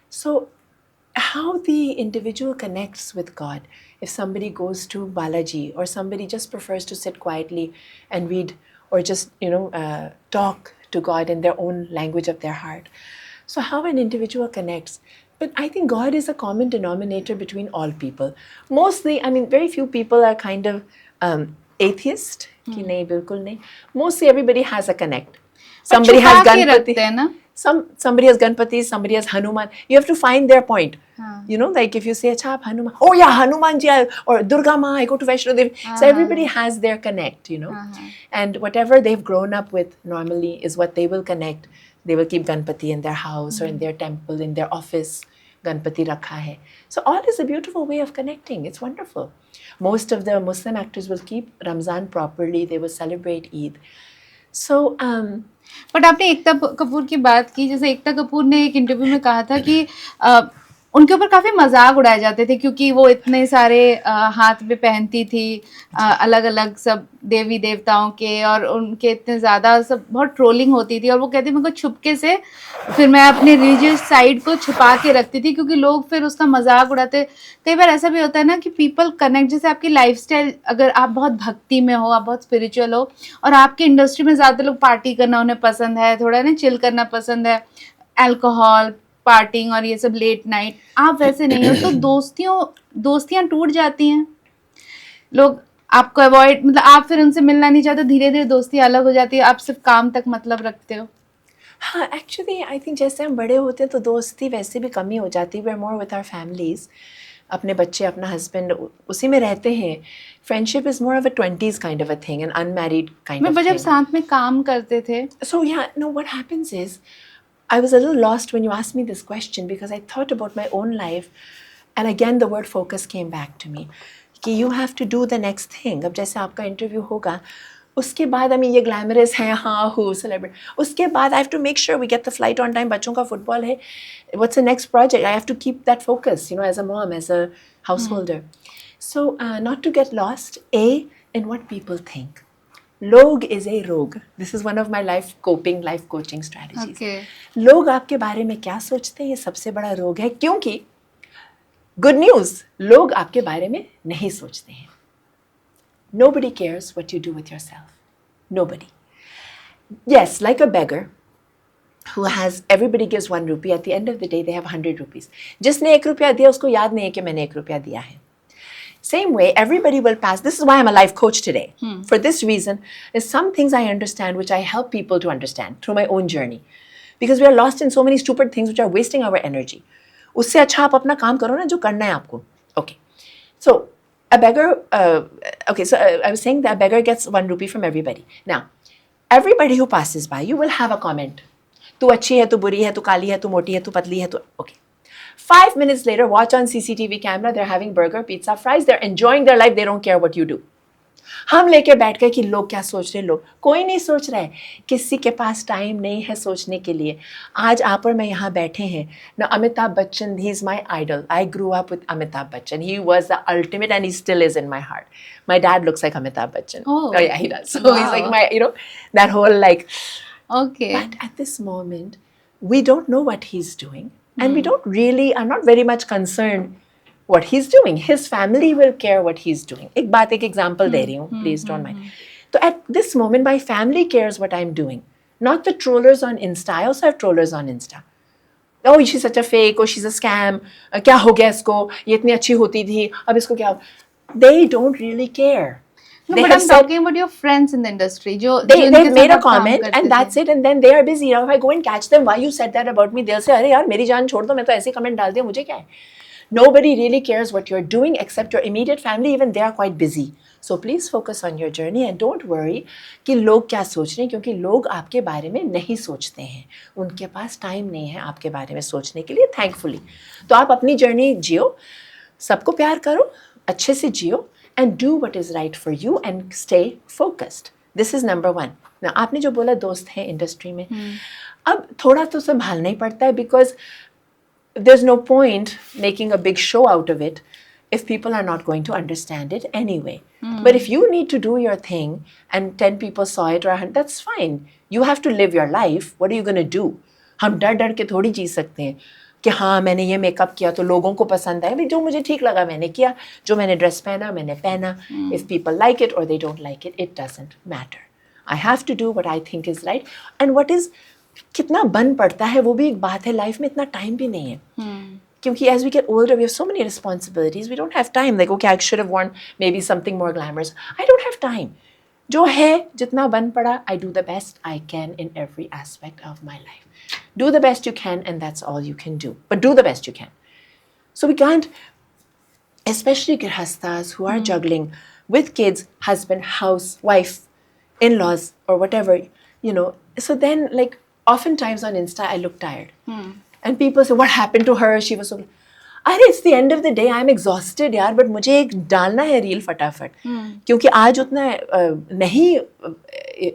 So, how the individual connects with God. If somebody goes to Balaji or somebody just prefers to sit quietly and read or just, talk to God in their own language of their heart. So how an individual connects. But I think God is a common denominator between all people. Mostly, I mean, very few people are kind of atheist. कि नहीं, बिल्कुल नहीं. Mostly everybody has a connect. Somebody has छुपा के Ganpati. रखते हैं ना. Somebody has Ganpati, somebody has Hanuman. You have to find their point. Like if you say, "Acha, aap Hanuman." Oh yeah, Hanuman ji, or Durga Ma, I go to Vaishno Devi. So everybody has their connect, And whatever they've grown up with normally is what they will connect. They will keep Ganpati in their house or in their temple, in their office. Ganpati rakha hai. So all is a beautiful way of connecting. It's wonderful. Most of the Muslim actors will keep Ramzan properly. They will celebrate Eid. So, but आपने एकता कपूर की बात की. जैसे एकता कपूर ने एक interview में कहा था कि उनके ऊपर काफी मजाक उड़ाए जाते थे क्योंकि वो इतने सारे हाथ में पहनती थी अलग अलग सब देवी देवताओं के, और उनके इतने ज्यादा सब बहुत ट्रोलिंग होती थी. और वो कहती मेरे को छुपके से फिर मैं अपने रिलीजियस साइड को छुपा के रखती थी क्योंकि लोग फिर उसका मजाक उड़ाते. कई बार ऐसा भी होता है ना कि पीपल कनेक्ट. जैसे आपकी लाइफस्टाइल, अगर आप बहुत भक्ति में हो, आप बहुत स्पिरिचुअल हो, और आपकी इंडस्ट्री में ज्यादातर लोग पार्टी करना उन्हें पसंद है, थोड़ा ना चिल करना पसंद है, अल्कोहल, पार्टिंग और ये सब लेट नाइट, आप वैसे नहीं हो, तो दोस्तियां टूट जाती हैं. लोग आपको अवॉइड, मतलब आप फिर उनसे मिलना नहीं चाहते, धीरे धीरे दोस्ती अलग हो जाती है, आप सिर्फ काम तक मतलब रखते हो. हाँ, एक्चुअली आई थिंक जैसे हम बड़े होते हैं तो दोस्ती वैसे भी कम ही हो जाती है. We are more with our families. अपने बच्चे, अपना हस्बैंड, उसी में रहते हैं. Friendship is more of a 20s kind of a thing, an unmarried kind of मैं जब थिंग. साथ में काम करते थे. So yeah, no, what happens is, I was a little lost when you asked me this question because I thought about my own life, and again the word focus came back to me. कि you have to do the next thing. अब जैसे आपका interview होगा, उसके बाद हमें ये glamorous है, हाँ हो सेलिब्रेट, उसके बाद I have to make sure we get the flight on time. बच्चों का फुटबॉल है, what's the next project, I have to keep that focus, as a mom, as a householder. So not to get lost in what people think. लोग is a रोग. This is one of my life coaching strategies. Okay. लोग आपके बारे में क्या सोचते हैं, ये सबसे बड़ा रोग है. क्योंकि गुड न्यूज, लोग आपके बारे में नहीं सोचते हैं. Nobody cares what you do with yourself. Nobody. Yes, like a beggar who has, everybody gives 1 rupee. At the end of the day, they have 100 rupees. जिसने 1 रुपया दिया उसको याद नहीं है कि मैंने 1 रुपया दिया है. Same way, everybody will pass. This is why I'm a life coach today. For this reason, there's some things I understand which I help people to understand through my own journey. Because we are lost in so many stupid things which are wasting our energy. उससे अच्छा आप अपना काम करो ना जो करना है आपको. Okay. So, a beggar, I was saying that a beggar gets 1 rupee from everybody. Now, everybody who passes by, you will have a comment. तू अच्छी है, तू बुरी है, तू काली है, तू मोटी है, तू पतली है, तू, okay. 5 minutes later, watch on CCTV camera, they're having burger, pizza, fries, they're enjoying their life, they don't care what you do. हम लेके बैठ गए कि लोग क्या सोच रहे हैं. लोग कोई नहीं सोच रहा है, किसी के पास टाइम नहीं है सोचने के लिए. आज आप और मैं यहाँ बैठे हैं ना. Amitabh Bachchan, he is my idol. I grew up with Amitabh Bachchan. He was the ultimate and he still is in my heart. My dad looks like Amitabh Bachchan. Oh. Yeah, he does. So he's like my, that whole like. Okay. But at this moment, we don't know what he's doing, and we don't really are not very much concerned what he's doing. His family will care what he's doing. एक बात एक example दे रही हूँ, please don't mind. So at this moment, my family cares what I'm doing, not the trollers on Insta. I also have trollers on Insta. Oh, she's such a fake. Oh, she's a scam. क्या हो गया इसको? ये इतनी अच्छी होती थी. अब इसको क्या? They don't really care. No, They but have I'm said- talking about your friends in the industry. जो they've जिनके made साथ a आप काम comment करते and that's थे. it, and then they are busy. Now if I go and catch them, why you said that about me, they'll say, अरे यार मेरी जान छोड़ दो, मैं तो ऐसे comment डाल दिया, मुझे क्या है? Nobody really cares what you're doing except your immediate family. Even they are quite busy. So please focus on your journey and don't worry कि लोग क्या सोच रहे हैं, क्योंकि लोग आपके बारे में नहीं सोचते हैं. उनके पास टाइम नहीं है आपके बारे में सोचने के लिए, thankfully. तो आप अपनी जर्नी जियो, सबको प्यार करो, अच्छे से जियो, and do what is right for you and stay focused. This is number one. Now, आपने जो बोला दोस्त हैं इंडस्ट्री में, अब थोड़ा तो संभालना ही पड़ता है because there's no point making a big show out of it if people are not going to understand it anyway. But if you need to do your thing and 10 people saw it or 100, that's fine. You have to live your life. What are you going to do? हम डर डर के थोड़ी जी सकते हैं कि हाँ मैंने ये मेकअप किया तो लोगों को पसंद आया. भाई जो मुझे ठीक लगा मैंने किया, जो मैंने ड्रेस पहना मैंने पहना. If people like it or they don't like it, it doesn't matter. I have to do what I think is right. And what is कितना बन पड़ता है वो भी एक बात है. लाइफ में इतना टाइम भी नहीं है क्योंकि as we get older we have so many responsibilities, we don't have time. Like okay, I should have worn maybe something more glamorous. I don't have time. जो है जितना बन पड़ा, I do the best I can in every aspect of my life. Do the best you can and that's all you can do. But do the best you can. So we can't, especially grihastas who are juggling with kids, husband, house, wife, in-laws or whatever, you know. So then like oftentimes on Insta I look tired. And people say, what happened to her? She was so... अरे it's the end of the day, I'm exhausted यार, but मुझे एक डालना है reel फटाफट. क्योंकि आज उतना नहीं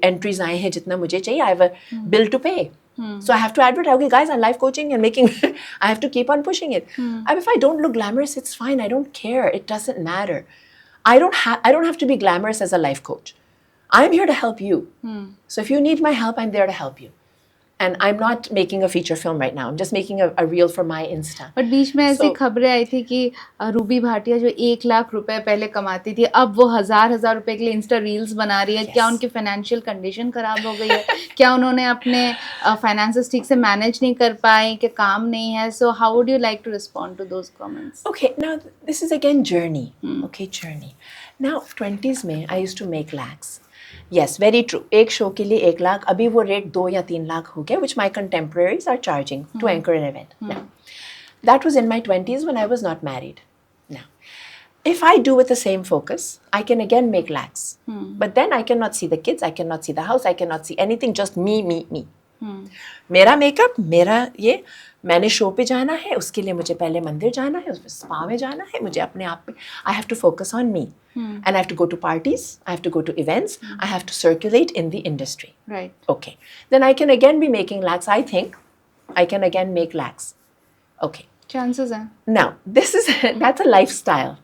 entries आए हैं जितना मुझे चाहिए. I have a bill to pay. So I have to advertise, okay guys, I'm live coaching and making, I have to keep on pushing it. If I don't look glamorous, it's fine. I don't care. It doesn't matter. I don't have to be glamorous as a life coach. I'm here to help you. So if you need my help, I'm there to help you. And I'm not making a feature film right now. I'm just making a reel for my Insta. But बीच में ऐसी So- खबरें आई थी कि Ruby Bhatia जो 1 लाख रुपए पहले कमाती थी, अब वो हजार रुपए के लिए इंस्टा रील्स बना रही है. क्या उनकी फाइनेंशियल कंडीशन खराब हो गई है? क्या उन्होंने अपने फाइनेंसेस ठीक से मैनेज नहीं कर पाए कि काम नहीं है? So how would you like to respond to those comments? Okay, now this is again journey. Okay, journey. Now 20s में I used to make lakhs. Yes, very true. एक शो के लिए 1 लाख, अभी वो रेट 2 या 3 लाख हो गया, which my contemporaries are charging to anchor an event. Now, that was in my 20s when I was not married. Now, if I do with the same focus, I can again make lakhs. But then I cannot see the kids, I cannot see the house, I cannot see anything, just me. मेरा makeup, मेरा ये, मैंने show पे जाना है, उसके लिए मुझे पहले मंदिर जाना है, उसमें स्पा में जाना है, मुझे अपने आप में, I have to focus on me. And I have to go to parties, I have to go to events, I have to circulate in the industry. Right. Okay. Then I can again be making lakhs. I think I can again make lakhs. Okay. Chances हैं. Now, this is, that's a lifestyle.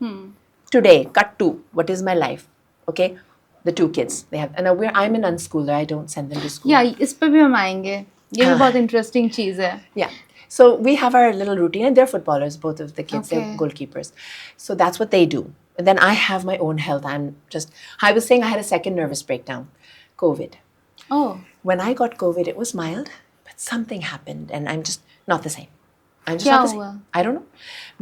Today, cut to, what is my life? Okay. The 2 kids, they have, and I'm an unschooler, I don't send them to school. या इस पे भी हम आएंगे. ये भी बहुत इंटरेस्टिंग चीज है. Yeah. So we have our little routine, and they're footballers, both of the kids. Okay. They're goalkeepers. So that's what they do. And then I have my own health. I was saying I had a second nervous breakdown, COVID. Oh. When I got COVID, it was mild, but something happened, and I'm just not the same. I'm just क्या not the हुआ? same. I don't know.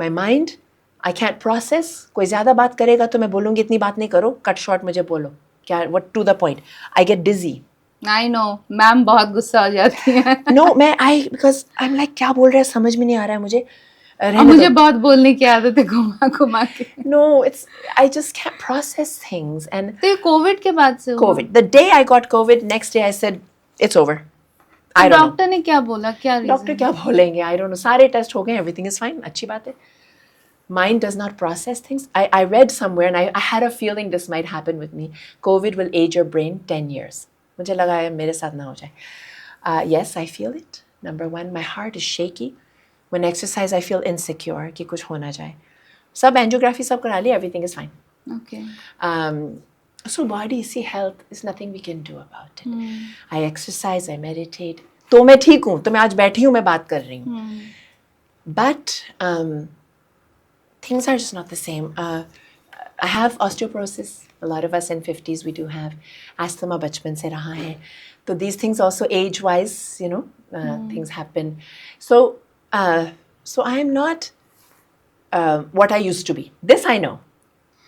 My mind, I can't process. कोई ज़्यादा बात करेगा तो मैं बोलूँगी इतनी बात नहीं करो. Cut short मुझे बोलो. क्या? What to the point? I get dizzy. I know ma'am बहुत गुस्सा हो जाती है. No, because I'm like क्या बोल रहा है समझ में नहीं आ रहा है मुझे. और रहने मुझे दो. बहुत बोलने की आदत है घुमा घुमा के. No, I just can't process things. And तो ये कोविड के बाद से हुआ. COVID, the day I got COVID, next day I said, it's over. I don't know. Doctor ने क्या बोला? क्या डॉक्टर क्या बोलेंगे? I don't know. सारे टेस्ट हो गए, everything is fine. अच्छी बात है. Mind does not process things. I read somewhere and I had a feeling this might happen with me. COVID will age your brain 10 years. मुझे लगा है मेरे साथ ना हो जाए. Yes, I feel it. Number 1, my heart is shaky. When I exercise, I feel insecure कि कुछ हो ना जाए. सब एंजियोग्राफी सब करा ली, everything is fine. Okay. So body, see, health is nothing we can do about it. I exercise, I meditate. तो मैं ठीक हूँ, तो मैं आज बैठी हूँ, मैं बात कर रही हूँ. But things are just not the same. I have osteoporosis. A lot of us in 50s we do have asthma. बचपन से रहा है. So these things also age-wise, you know, things happen. So I am not what I used to be. This I know.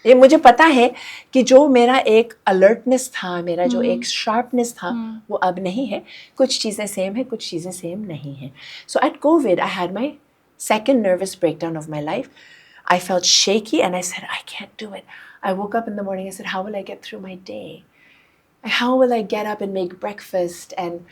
ये मुझे पता है कि जो मेरा एक अलर्टनेस था, मेरा जो एक शार्पनेस था, वो अब नहीं है. कुछ चीज़ें सेम है, कुछ चीज़ें सेम नहीं है. So at COVID, I had my second nervous breakdown of my life. I felt shaky and I said, I can't do it. I woke up in the morning and said, how will I get through my day? How will I get up and make breakfast and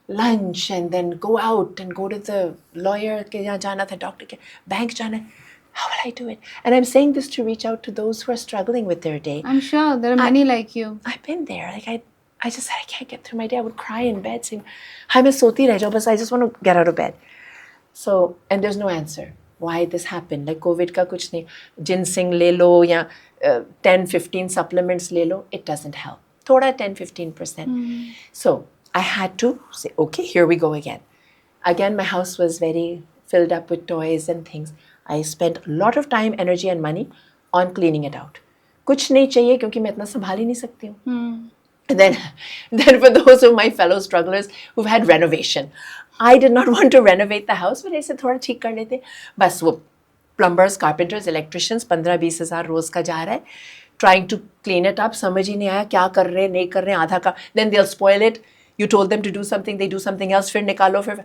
lunch and then go out and go to the lawyer के यहाँ जाना था, doctor के, bank जाना है. How will I do it? And I'm saying this to reach out to those who are struggling with their day. I'm sure there are many like you. I've been there. Like I just said, I can't get through my day. I would cry in bed saying, "Hi, मैं सोती रह जाऊँ बस. I just want to get out of bed." So, and there's no answer why this happened. Like COVID का कुछ नहीं. Ginseng ले लो या 10-15 supplements ले लो. It doesn't help. थोड़ा 10-15%. So I had to say, okay, here we go again. Again, my house was very filled up with toys and things. I spent a lot of time, energy and money on cleaning it out. कुछ नहीं चाहिए क्योंकि मैं इतना संभाल ही नहीं सकती हूँ. Then for those of my fellow strugglers who've had renovation, I did not want to renovate the house, but I said थोड़ा ठीक कर लेते. बस वो plumbers, carpenters, electricians 15-20 हज़ार रोज का जा रहा है. Trying to clean it up, समझ ही नहीं आया क्या कर रहे नहीं कर रहे आधा का. Then they'll spoil it. You told them to do something, they do something else. फिर निकालो फिर.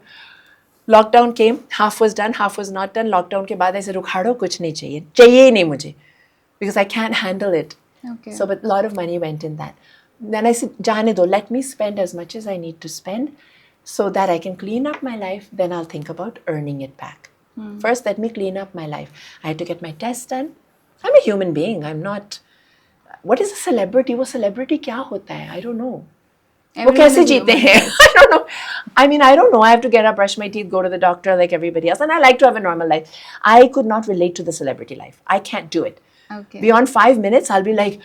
Lockdown came, half was done, half was not done. Lockdown के बाद ऐसे रुखाड़ो कुछ नहीं चाहिए ही नहीं मुझे, because I can't handle it. Okay. So, but a lot of money went in that. Then I said, जाने दो, let me spend as much as I need to spend, so that I can clean up my life. Then I'll think about earning it back. First, let me clean up my life. I had to get my tests done. I'm a human being. I'm not. What is a celebrity? वो celebrity क्या होता है? I don't know. वो कैसे जीते हैं? I don't know. I mean, I don't know. I have to get up, brush my teeth, go to the doctor like everybody else. And I like to have a normal life. I could not relate to the celebrity life. I can't do it. Okay. Beyond 5 minutes, I'll be like,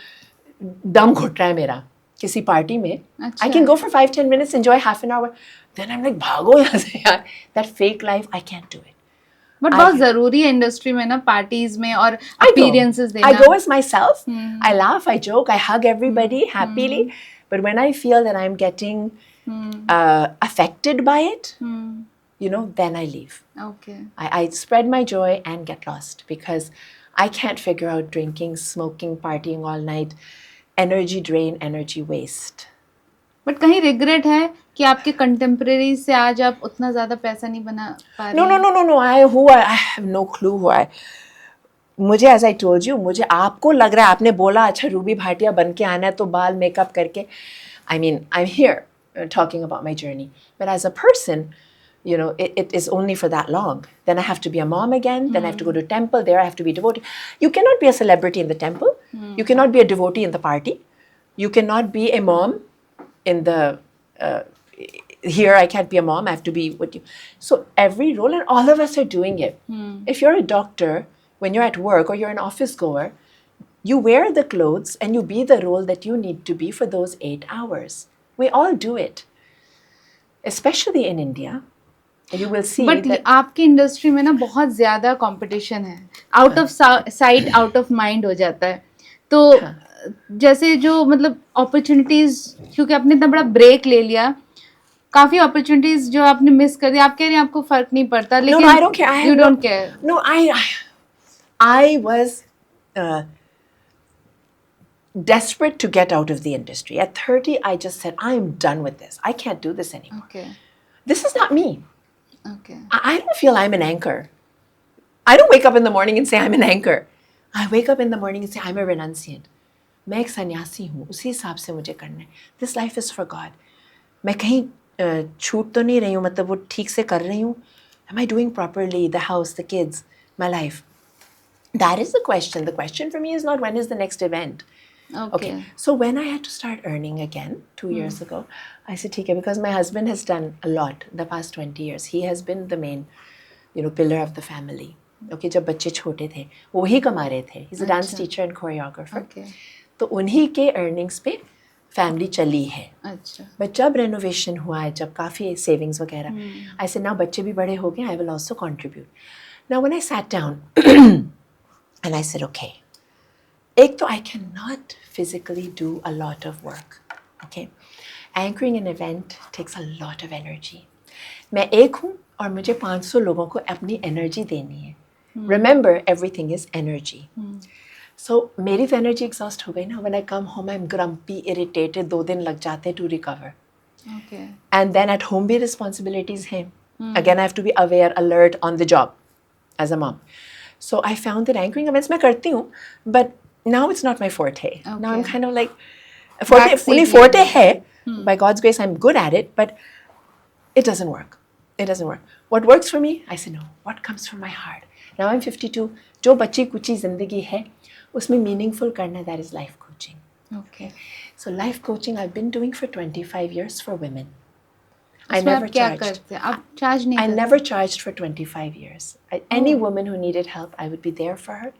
दम घुट रहा है मेरा किसी party में. I can go for 5-10 minutes, enjoy half an hour. Then I'm like, भागो यहाँ से यार. That fake life, I can't do it. But बहुत जरूरी है इंडस्ट्री में ना, पार्टीज में और I go. अपीयरेंसेस देना. I go as myself. I laugh, I joke, I hug everybody happily. But when I feel that I'm getting affected by it, you know, then I leave. Okay. I spread my joy and get lost because I can't figure out drinking, smoking, partying all night. Energy drain, energy waste. But कहीं regret है कि आपके contemporary से आज आप उतना ज्यादा पैसा नहीं बना पा रहे? No. I have no clue who I. मुझे as I told you, मुझे आपको लग रहा है आपने बोला अच्छा रूबी भाटिया बन के आना है तो बाल मेकअप करके. I mean, I'm here talking about my journey. But as a person, you know, it is only for that long. Then I have to be a mom again. Then I have to go to temple. There I have to be devotee. You cannot be a celebrity in the temple. You cannot be a devotee in the party. You cannot be a mom in the here. I can't be a mom. I have to be with you. So every role, and all of us are doing it. If you're a doctor, when you're at work or you're an office goer, you wear the clothes and you be the role that you need to be for those 8 hours. We all do it, especially in India. And you will see but that आपकी industry में ना बहुत ज्यादा competition है. Out of sight out of mind हो जाता है. तो जैसे जो मतलब अपॉर्चुनिटीज, क्योंकि आपने इतना बड़ा ब्रेक ले लिया, काफी अपॉर्चुनिटीज जो आपने मिस कर दी. आप कह रहे हैं आपको फर्क नहीं पड़ता, लेकिन I don't care. I have you don't care. No, I was desperate to get out of the industry. At 30, I just said, I'm done with this. I can't do this anymore. Okay. This is not me. Okay. I don't feel I'm an anchor. I don't wake up in the morning and say I'm an anchor. I wake up in the morning and say I'm a renunciant. मैं एक सन्यासी हूँ, उसी हिसाब से मुझे करना है. This life is for God. मैं कहीं छूट तो नहीं रही हूँ, मतलब वो ठीक से कर रही हूँ. Am I doing properly? The house, the kids, my life. That is the question. The question for me is not when is the next event. Okay. So when I had to start earning again 2 years ago, I said, okay, because my husband has done a lot the past 20 years. He has been the main, you know, pillar of the family. Okay, जब बच्चे छोटे थे, वो वही कमा रहे थे. He's a dance teacher and choreographer. Okay. तो उन्हीं के earnings पे family चली है. अच्छा. But जब renovation हुआ है, जब काफ़ी savings वगैरह, I said, now बच्चे भी बड़े हो गए, I will also contribute. Now when I sat down, And I said, okay. एक तो I cannot physically do a lot of work. Okay. Anchoring an event takes a lot of energy. मैं एक हूँ और मुझे 500 लोगों को अपनी एनर्जी देनी है. Remember, everything is energy. So मेरी तो एनर्जी एग्जॉस्ट हो गई ना. When I come home, I'm grumpy, irritated. 2 दिन लग जाते हैं to recover. Okay. And then at home भी responsibilities हैं. Again, I have to be aware, alert on the job as a mom. So I found that anchoring events मैं करती हूँ, but now it's not my forte. Now I'm Okay. kind of like, only forte है. By God's grace, I'm good at it, but it doesn't work. It doesn't work. What works for me? I say no. What comes from my heart? Now I'm 52. जो बच्ची कुची ज़िंदगी है, उसमें meaningful करना, that is life coaching. Okay. So life coaching I've been doing for 25 years for women. I उसमें never आप क्या charged. करते हैं? आप चार्ज नहीं I करते? never charged for 25 years. Any woman who needed help, I would be there for her.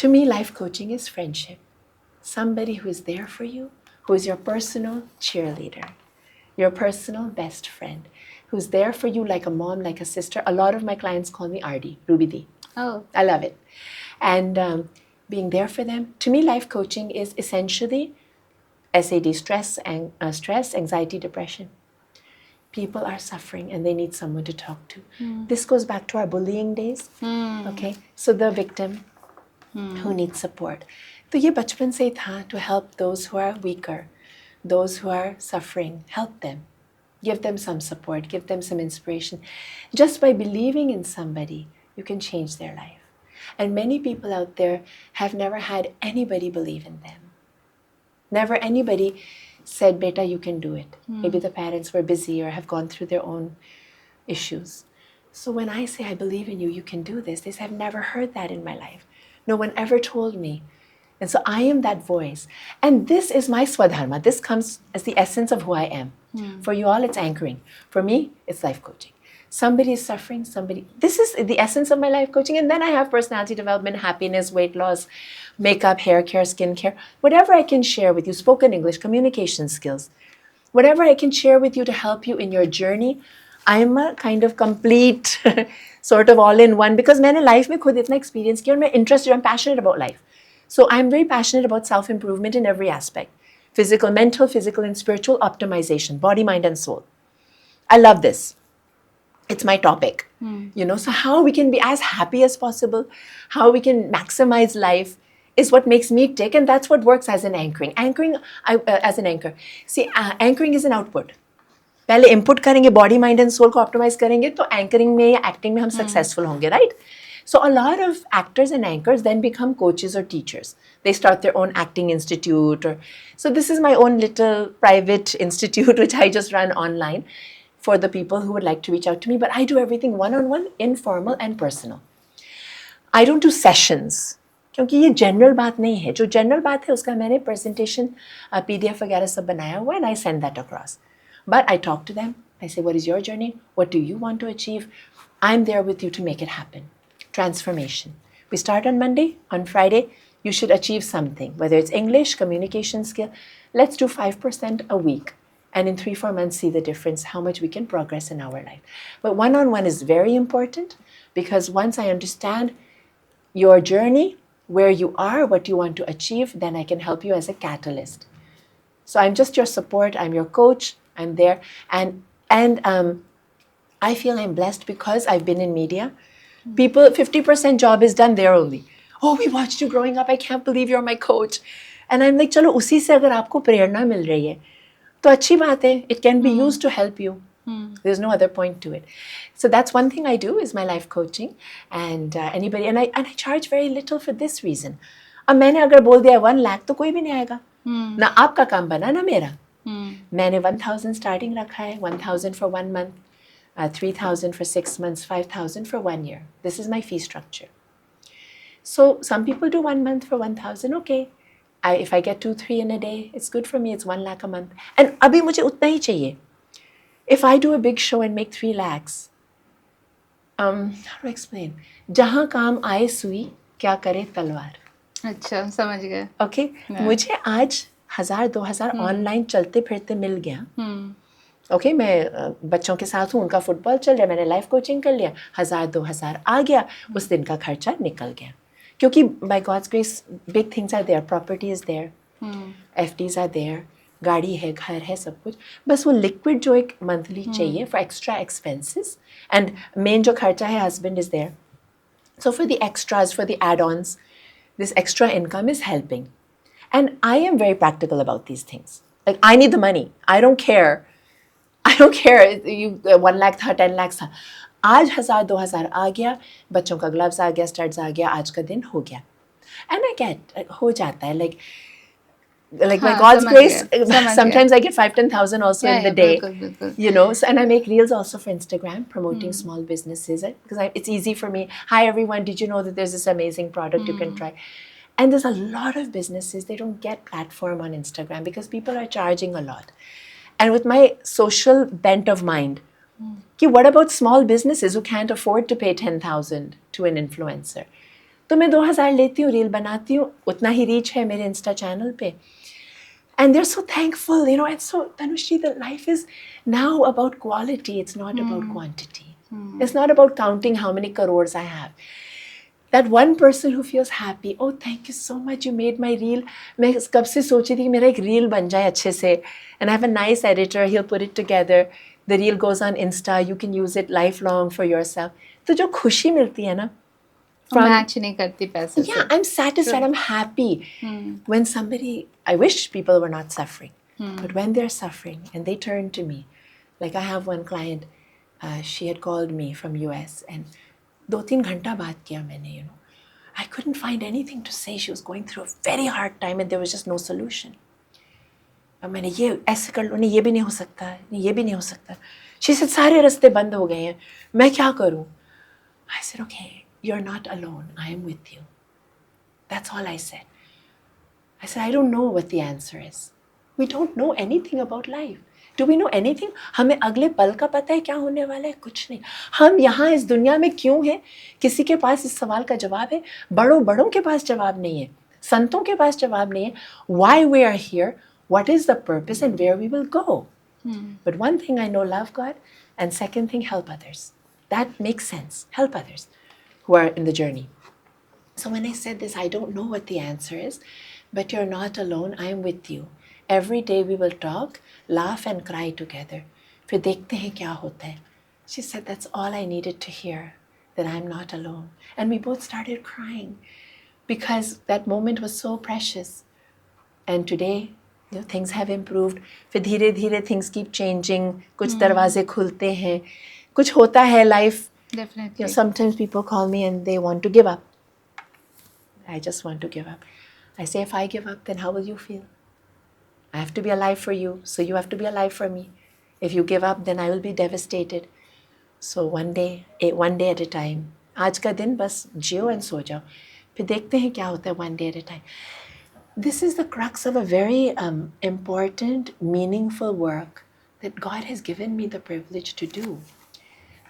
To me, life coaching is friendship. Somebody who is there for you, who is your personal cheerleader, your personal best friend, who's there for you like a mom, like a sister. A lot of my clients call me RD, Ruby D. Oh. I love it. And being there for them. To me, life coaching is essentially SAD, stress, anxiety, depression. People are suffering and they need someone to talk to. This goes back to our bullying days. Okay, so the victim who needs support. तो ये बचपन से ही था, to help those who are weaker, those who are suffering, help them. Give them some support, give them some inspiration. Just by believing in somebody, you can change their life. And many people out there have never had anybody believe in them. Never anybody said, Beta, you can do it. Maybe the parents were busy or have gone through their own issues. So when I say, I believe in you, you can do this, they say, I've never heard that in my life. No one ever told me. And so I am that voice. And this is my swadharma. This comes as the essence of who I am. For you all, it's anchoring. For me, it's life coaching. Somebody is suffering, this is the essence of my life coaching. And then I have personality development, happiness, weight loss, makeup, hair care, skin care, whatever I can share with you, spoken English, communication skills, whatever I can share with you to help you in your journey. I'm a kind of complete sort of all-in-one because मैंने life में खुद इतना experience किया और मैं interested, I'm passionate about life. So I'm very passionate about self-improvement in every aspect. Physical, mental, physical, and spiritual optimization, body, mind, and soul. I love this. It's my topic, so how we can be as happy as possible, how we can maximize life is what makes me tick, and that's what works as an anchoring. As an anchor. See, anchoring is an output. पहले input करेंगे, body, mind, and soul को optimize करेंगे, तो anchoring में या acting में हम successful होंगे, right? So a lot of actors and anchors then become coaches or teachers. They start their own acting institute. So this is my own little private institute, which I just run online for the people who would like to reach out to me. But I do everything one-on-one, informal and personal. I don't do sessions. क्योंकि ये general बात नहीं है. जो general बात है उसका मैंने presentation, PDF वगैरह सब बनाया हुआ, and I send that across. But I talk to them. I say, what is your journey? What do you want to achieve? I'm there with you to make it happen. Transformation. We start on Monday. On Friday, you should achieve something, whether it's English, communication skill. Let's do 5% a week. And in 3-4 months, see the difference, how much we can progress in our life. But one-on-one is very important because once I understand your journey, where you are, what you want to achieve, then I can help you as a catalyst. So I'm just your support. I'm your coach. I'm there. And I feel I'm blessed because I've been in media. People, 50% job is done there only. Oh, we watched you growing up. I can't believe you're my coach. And I'm like, चलो उसी से अगर आपको प्रेरणा मिल रही है तो अच्छी बात है. It can be used to help you. There's no other point to it. So that's one thing I do is my life coaching. And anybody, and I charge very little for this reason. अब मैंने अगर बोल दिया 1 लाख तो कोई भी नहीं आएगा. ना आपका काम बना ना मेरा. मैंने 1,000 starting रखा है, 1,000 for 1 month, 3,000 for 6 months, 5,000 for 1 year. This is my fee structure. So some people do 1 month for 1,000. Okay. If I get 2-3 in a day, it's good for me. It's 1 lakh a month. And अभी मुझे उतना ही चाहिए. If I do a big show and make 3 lakhs, how do I explain? जहाँ काम आए सुई, क्या करे तलवार. अच्छा, समझ गए. Okay. मुझे आज 1,000-2,000 ऑनलाइन चलते फिरते मिल गया. ओके, मैं बच्चों के साथ हूँ, उनका फुटबॉल चल रहा है, मैंने लाइफ कोचिंग कर लिया, 1,000-2,000 आ गया, उस दिन का खर्चा निकल गया. क्योंकि by God's grace big things are there, property is there, FDs are there, गाड़ी है, घर है, सब कुछ, बस वो लिक्विड जो एक मंथली चाहिए for extra expenses, and main जो खर्चा है husband is there. So for the extras, for the add-ons, this extra income is helping. And I am very practical about these things. Like, I need the money. I don't care. I don't care. You 1 lakh था, 10 lakhs था. आज 1000-2000 आ गया, बच्चों का gloves आ गया, studs आ गया, आज का दिन हो गया. And I get, हो जाता है. Like by हाँ, God's समझ grace, गया. sometimes I get 5,000-10,000 also in the day. बिल्कुल. You know, so, and I make reels also for Instagram promoting small businesses because it's easy for me. Hi everyone, did you know that there's this amazing product you can try? And there's a lot of businesses, they don't get platform on Instagram because people are charging a lot. And with my social bent of mind, what about small businesses who can't afford to pay 10,000 to an influencer? तो मैं 2000 लेती हूँ, reel बनाती हूँ, उतना ही reach है मेरे Insta channel पे. And they're so thankful, you know, and so, Tanushri, the life is now about quality, it's not about quantity. It's not about counting how many crores I have. That one person who feels happy, oh, thank you so much, you made my reel. मैं कब से सोची थी कि मेरा एक reel बन जाए अच्छे से. And I have a nice editor, he'll put it together. The reel goes on Insta, you can use it lifelong for yourself. तो जो खुशी मिलती है ना, मैच नहीं करती पैसे से. yeah, I'm satisfied, I'm happy when somebody, I wish people were not suffering, but when they're suffering and they turn to me, like I have one client, she had called me from US and 2-3 घंटा बात किया मैंने, you know, I couldn't find anything to say. She was going through a very hard time and there was just no solution. अब मैंने ये ऐसे कर लो, नहीं ये भी नहीं हो सकता, नहीं ये भी नहीं हो सकता. She said सारे रास्ते बंद हो गए हैं, मैं क्या करूं? I said, okay, you're not alone, I am with you. That's all I said. I said, I don't know what the answer is. We don't know anything about life. Do we know anything? हमें अगले पल का पता है क्या होने वाला है? कुछ नहीं. हम यहाँ इस दुनिया में क्यों हैं? किसी के पास इस सवाल का जवाब है? बड़ों के पास जवाब नहीं है. संतों के पास जवाब नहीं है. Why we are here? What is the purpose and where we will go? But one thing I know, love God, and second thing, help others. That makes sense. Help others who are in the journey. So when I said this, I don't know what the answer is, but you're not alone. I am with you. Every day we will talk, laugh and cry together. फिर देखते हैं क्या होता है. She said, that's all I needed to hear, that I'm not alone. And we both started crying because that moment was so precious. And today, you know, things have improved. फिर धीरे धीरे things keep changing. कुछ दरवाजे खुलते हैं. कुछ होता है life. Definitely. You know, sometimes people call me and they want to give up. I just want to give up. I say, if I give up, then how will you feel? I have to be alive for you, so you have to be alive for me. If you give up, then I will be devastated. So one day at a time. आज का दिन बस जियो and सो जाओ. फिर देखते हैं क्या होता है one day at a time. This is the crux of a very important, meaningful work that God has given me the privilege to do.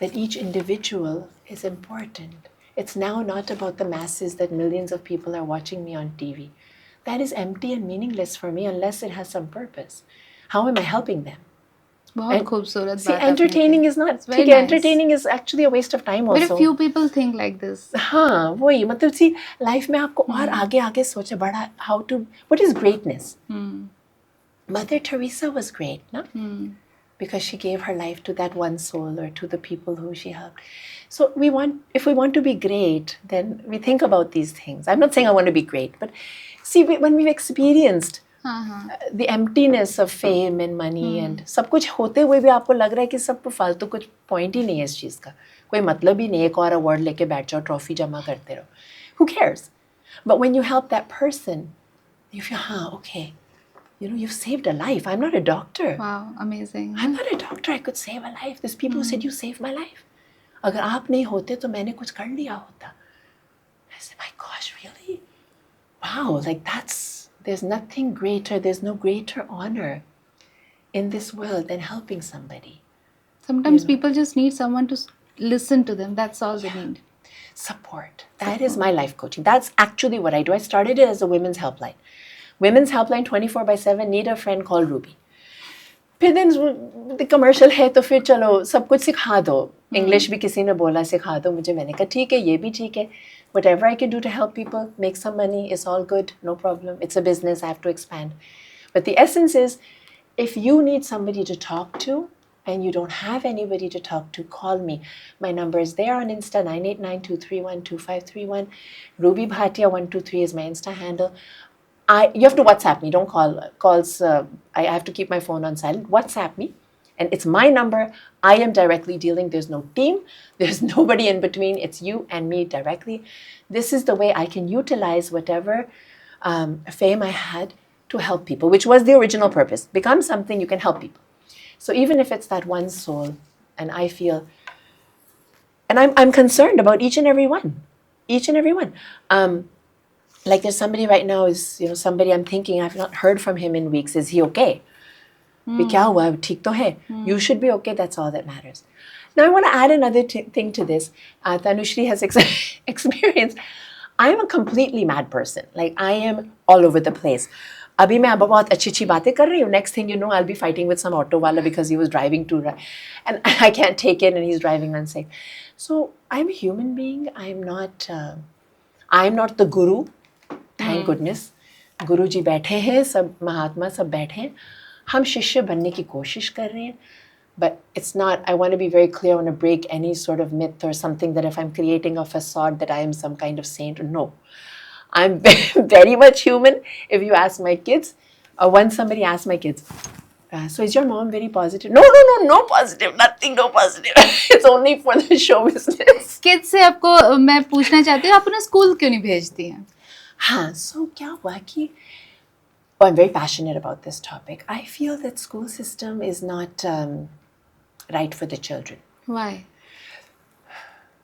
That each individual is important. It's now not about the masses that millions of people are watching me on TV. That is empty and meaningless for me unless it has some purpose. How am I helping them? बहुत खूबसूरत See, बात आपने entertaining की. is not, It's very ठीक है, nice. entertaining is actually a waste of time also. Very few people think like this. हाँ, वही, मतलब see, life में आपको और आगे सोचे बड़ा, how to, what is greatness? Mother Teresa was great, no? Because she gave her life to that one soul or to the people who she helped. So if we want to be great, then we think about these things. I'm not saying I want to be great, but see, when we've experienced the emptiness of fame and money and सब कुछ होते हुए भी आपको लग रहा है कि सब फालतू, कुछ point ही नहीं है इस चीज़ का, कोई मतलब ही नहीं है, एक और award लेके बैठ जाओ, trophy जमा करते रहो. Who cares? But when you help that person, you feel, okay, you know, you've saved a life. I'm not a doctor. Wow, amazing. I'm not a doctor. I could save a life. There's people who said, you saved my life. अगर आप नहीं होते तो मैंने कुछ कर लिया होता. I said, my gosh, really? Wow, like there's nothing greater, there's no greater honor in this world than helping somebody. Sometimes people just need someone to listen to them. That's all they need. Support. That is my life coaching. That's actually what I do. I started it as a women's helpline. Women's helpline 24/7, need a friend called Ruby. फिर दिन commercial है तो फिर चलो सब कुछ सिखा दो, इंग्लिश भी किसी ने बोला सिखा दो मुझे, मैंने कहा ठीक है ये भी ठीक है, whatever I can do to help people make some money is all good, no problem, it's a business, I have to expand. But the essence is, if you need somebody to talk to and you don't have anybody to talk to, call me. My number is there on Insta, 989-231-2531. Ruby Bhatia 123 is my Insta handle. You have to WhatsApp me. Don't call. Calls. I have to keep my phone on silent. WhatsApp me, and it's my number. I am directly dealing. There's no team. There's nobody in between. It's you and me directly. This is the way I can utilize whatever fame I had to help people, which was the original purpose. Become something you can help people. So even if it's that one soul, and I feel, and I'm concerned about each and every one. Like there's somebody right now is, somebody I'm thinking, I've not heard from him in weeks. Is he okay? क्या हुआ? ठीक तो है? You should be okay. That's all that matters. Now I want to add another thing to this. Tanushri has experienced. I am a completely mad person. Like I am all over the place. अभी मैं अब बहुत अच्छी बातें कर रही हूँ. Next thing you know, I'll be fighting with some auto wala because he was driving too right, and I can't take it, and he's driving unsafe. So I'm a human being. I'm not the guru. Thank goodness. गुरु जी बैठे हैं, सब महात्मा सब बैठे हैं. हम शिष्य बनने की कोशिश कर रहे हैं. But it's not, I want to be very clear, I want to break any sort of myth or something that if I'm creating a facade that I am some kind of saint. No. I'm very much human. If you ask my kids, once somebody asked my kids, so is your mom very positive? No positive, nothing, no positive. It's only for the show business. Kids से आपको मैं पूछना चाहती हूँ, आप उन्हें school क्यों नहीं भेजती हैं? हाँ, so क्या हुआ कि I'm very passionate about this topic. I feel that school system is not right for the children. Why?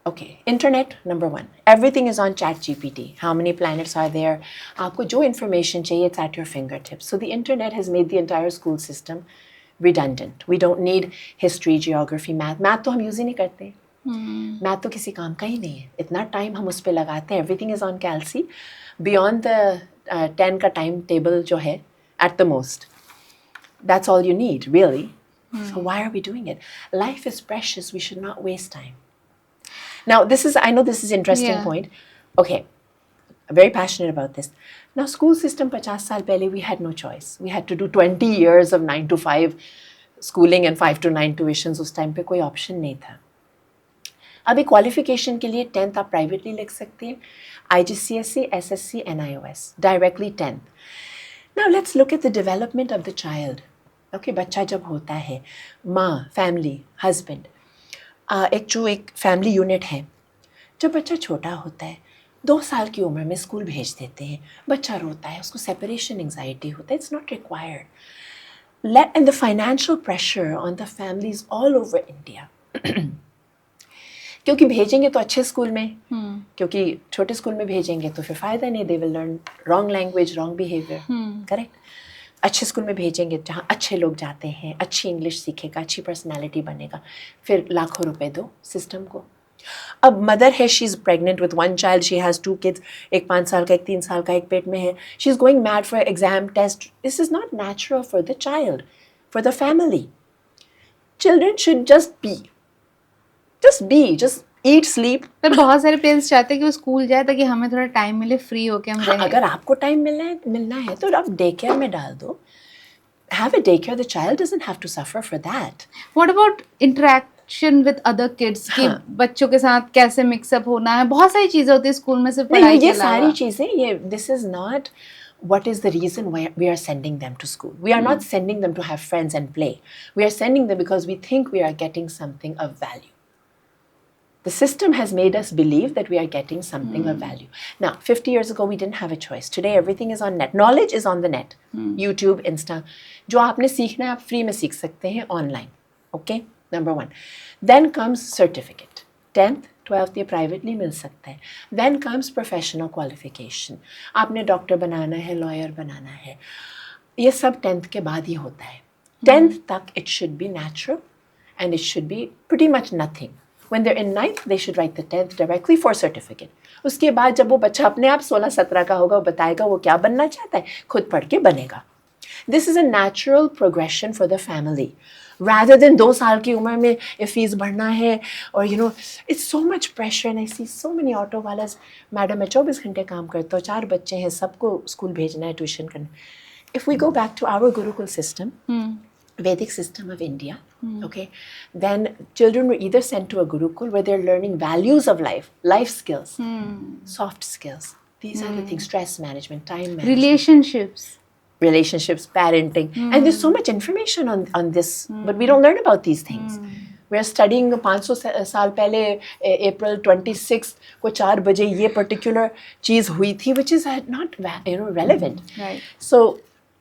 Okay, internet, number one. Everything is on ChatGPT. How many planets are there? आपको जो information चाहिए, it's at your fingertips. So the internet has made the entire school system redundant. We don't need history, geography, math. Math तो हम use ही नहीं करते. Math तो किसी काम का ही नहीं है. इतना time हम उस पे लगाते हैं. Everything is on Calci. Beyond the 10 का timetable जो है, at the most. That's all you need, really. So why are we doing it? Life is precious. We should not waste time. Now, I know this is an interesting point. Okay, I'm very passionate about this. Now, school system 50 साल पहले, we had no choice. We had to do 20 years of 9 to 5 schooling and 5 to 9 tuitions. उस time पे कोई option नहीं था. अभी qualification के लिए 10th आप privately लिख सकते हैं. IGCSE, SSC, NIOS. Directly 10th. Now, let's look at the development of the child. Okay, बच्चा जब होता है, माँ, family, husband, एक फैमिली यूनिट है. जब बच्चा छोटा होता है, 2 साल की उम्र में स्कूल भेज देते हैं. बच्चा रोता है, उसको सेपरेशन एंजाइटी होता है. It's not required. And the financial pressure on the families all over India. क्योंकि भेजेंगे तो अच्छे स्कूल में, क्योंकि छोटे स्कूल में भेजेंगे तो फिर फ़ायदा नहीं. They will learn wrong language, wrong behaviour. Correct. अच्छे स्कूल में भेजेंगे जहाँ अच्छे लोग जाते हैं, अच्छी इंग्लिश सीखेगा, अच्छी पर्सनालिटी बनेगा. फिर लाखों रुपए दो सिस्टम को. अब मदर है, she is pregnant with 1 child, she has 2 kids, एक 5 साल का, एक 3 साल का, एक पेट में है. She is going mad for exam, test. This is not natural for the child, for the family. Children should just eat, sleep. पर बहुत सारे पेरेंट्स चाहते हैं कि वो स्कूल जाए ताकि हमें थोड़ा टाइम मिले, फ्री होके हम रहें. अगर आपको टाइम मिलना है तो आप डे केयर में डाल दो. Have a daycare. The child doesn't have to suffer for that. What about interaction with other kids? कि बच्चों के साथ कैसे मिक्सअप होना है. बहुत सारी चीजें होती है स्कूल में, सिर्फ पढ़ाई के ये अलावा. सारी चीजें, this is not what is the reason why we are sending them to school. We are not sending them to have friends and play. We are sending them because we think we are getting something of value. The system has made us believe that we are getting something of value. Now, 50 years ago, we didn't have a choice. Today, everything is on net. Knowledge is on the net. YouTube, Insta. जो आपने सीखना है, आप free में सीख सकते हैं online. Okay? Number 1. Then comes certificate. 10th, 12th ये privately मिल सकता है. Then comes professional qualification. आपने डॉक्टर बनाना है, लॉयर बनाना है. ये सब 10th के बाद ही होता है. 10th तक it should be natural and it should be pretty much nothing. When they're in 9th, they should write the 10th directly for certificate. उसके बाद जब वो बच्चा अपने आप 16-17 का होगा, वो बताएगा वो क्या बनना चाहता है, खुद पढ़ के बनेगा. This is a natural progression for the family. Rather than 2 साल की उम्र में fees बढ़ना है, or you know, it's so much pressure, and I see so many auto वाlas, मैडम मैं 24 घंटे काम करता हूँ, 4 बच्चे हैं, सबको स्कूल भेजना है, ट्यूशन करना. If we go back to our Gurukul system, Vedic system of India, okay, then children were either sent to a Gurukul where they're learning values of life, life skills, soft skills. These are the things: stress management, time management, relationships, parenting. And there's so much information on this, but we don't learn about these things. We're studying 500 साल पहले April 26th को 4 बजे ये particular चीज़ हुई थी, which is not relevant. Right. So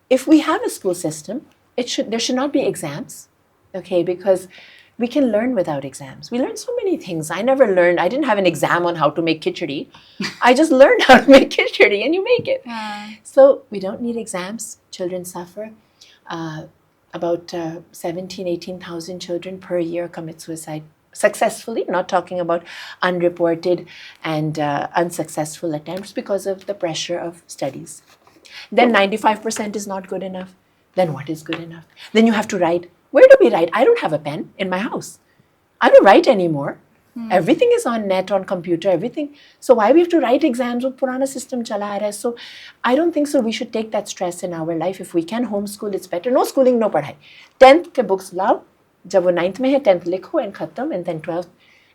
if we have a school system, there should not be exams, okay, because we can learn without exams. We learn so many things. I didn't have an exam on how to make khichdi. I just learned how to make khichdi, and you make it. So we don't need exams. Children suffer. About 17, 18,000 children per year commit suicide successfully, not talking about unreported and unsuccessful attempts because of the pressure of studies. Then 95% is not good enough. Then what is good enough? Then you have to write. Where do we write? I don't have a pen in my house. I don't write anymore. Everything is on net, on computer, everything. So why we have to write exams? वो पुराना system चला आ रहा है. So I don't think so. We should take that stress in our life. If we can homeschool, it's better. No schooling, no पढ़ाई. 10th के books लाओ. जब वो 9th में है 10th लिखो and खत्म, and then 12th.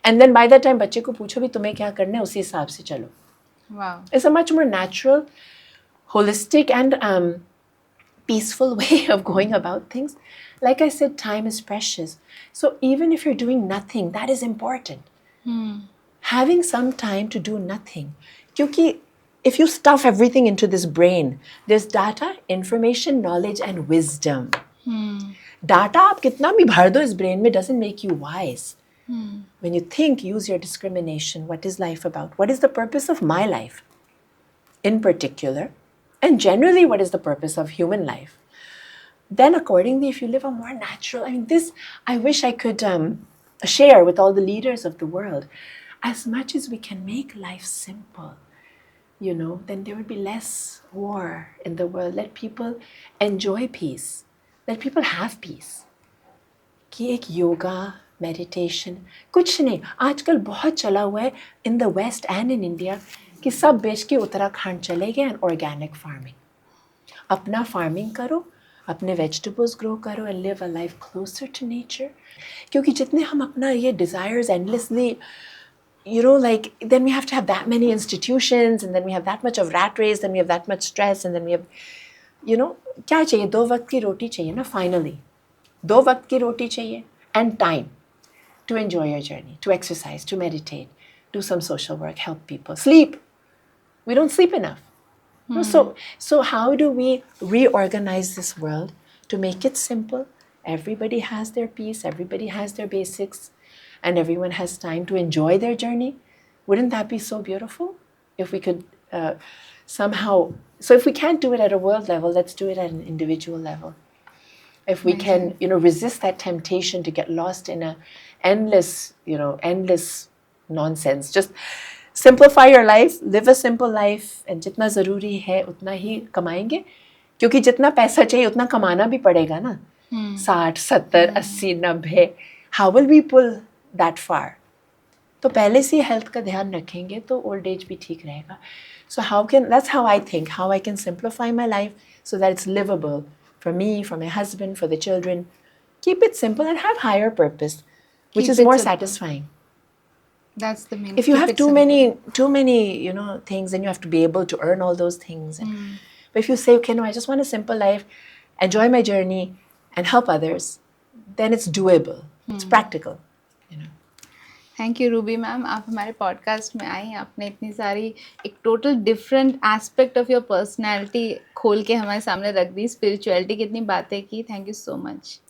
And then by that time बच्चे को पूछो भी तुम्हें क्या करना है, उसी हिसाब से चलो. Wow. It's a much more natural, holistic, and peaceful way of going about things. Like I said, time is precious. So even if you're doing nothing, that is important. Having some time to do nothing. Because if you stuff everything into this brain, there's data, information, knowledge, and wisdom. Data आप कितना भी भर दो इस brain में doesn't make you wise. When you think, use your discrimination. What is life about? What is the purpose of my life in particular? And generally, what is the purpose of human life? Then accordingly, if you live a more natural, this I wish I could share with all the leaders of the world. As much as we can make life simple, then there would be less war in the world. Let people enjoy peace. Let people have peace. कि एक yoga, meditation, कुछ नहीं. आजकल बहुत चला हुआ है in the West and in India कि सब बेच के उत्तराखंड चले गए and organic farming. अपना farming करो, अपने vegetables grow करो and live a life closer to nature. क्योंकि जितने हम अपना ये desires endlessly, then we have to have that many institutions, and then we have that much of rat race, then we have that much stress, and then we have, क्या चाहिए? 2 वक्त की रोटी चाहिए ना, finally. 2 वक्त की रोटी चाहिए and time to enjoy your journey, to exercise, to meditate, do some social work, help people, sleep. We don't sleep enough. So how do we reorganize this world to make it simple? Everybody has their peace, everybody has their basics, and everyone has time to enjoy their journey. Wouldn't that be so beautiful? If we could somehow, so if we can't do it at a world level, let's do it at an individual level. If we can, resist that temptation to get lost in a endless nonsense. Just simplify your life, live a simple life, and जितना ज़रूरी है उतना ही कमाएंगे, क्योंकि जितना पैसा चाहिए उतना कमाना भी पड़ेगा ना. 60, 70, 80, 90. How will we pull that far? तो पहले से हेल्थ का ध्यान रखेंगे तो ओल्ड एज भी ठीक रहेगा. So that's how I think, how I can simplify my life so that it's livable for me, for my husband, for the children. Keep it simple and have higher purpose, which is more satisfying. That's the main. If you have too many, things, then you have to be able to earn all those things. But if you say, okay, no, I just want a simple life, enjoy my journey, and help others, then it's doable. It's practical. Thank you Ruby ma'am, आप हमारे podcast में आई, आपने इतनी सारी एक total different aspect of your personality खोल के हमारे सामने रख दी, स्पिरिचुअलिटी की इतनी बातें की. Thank you so much.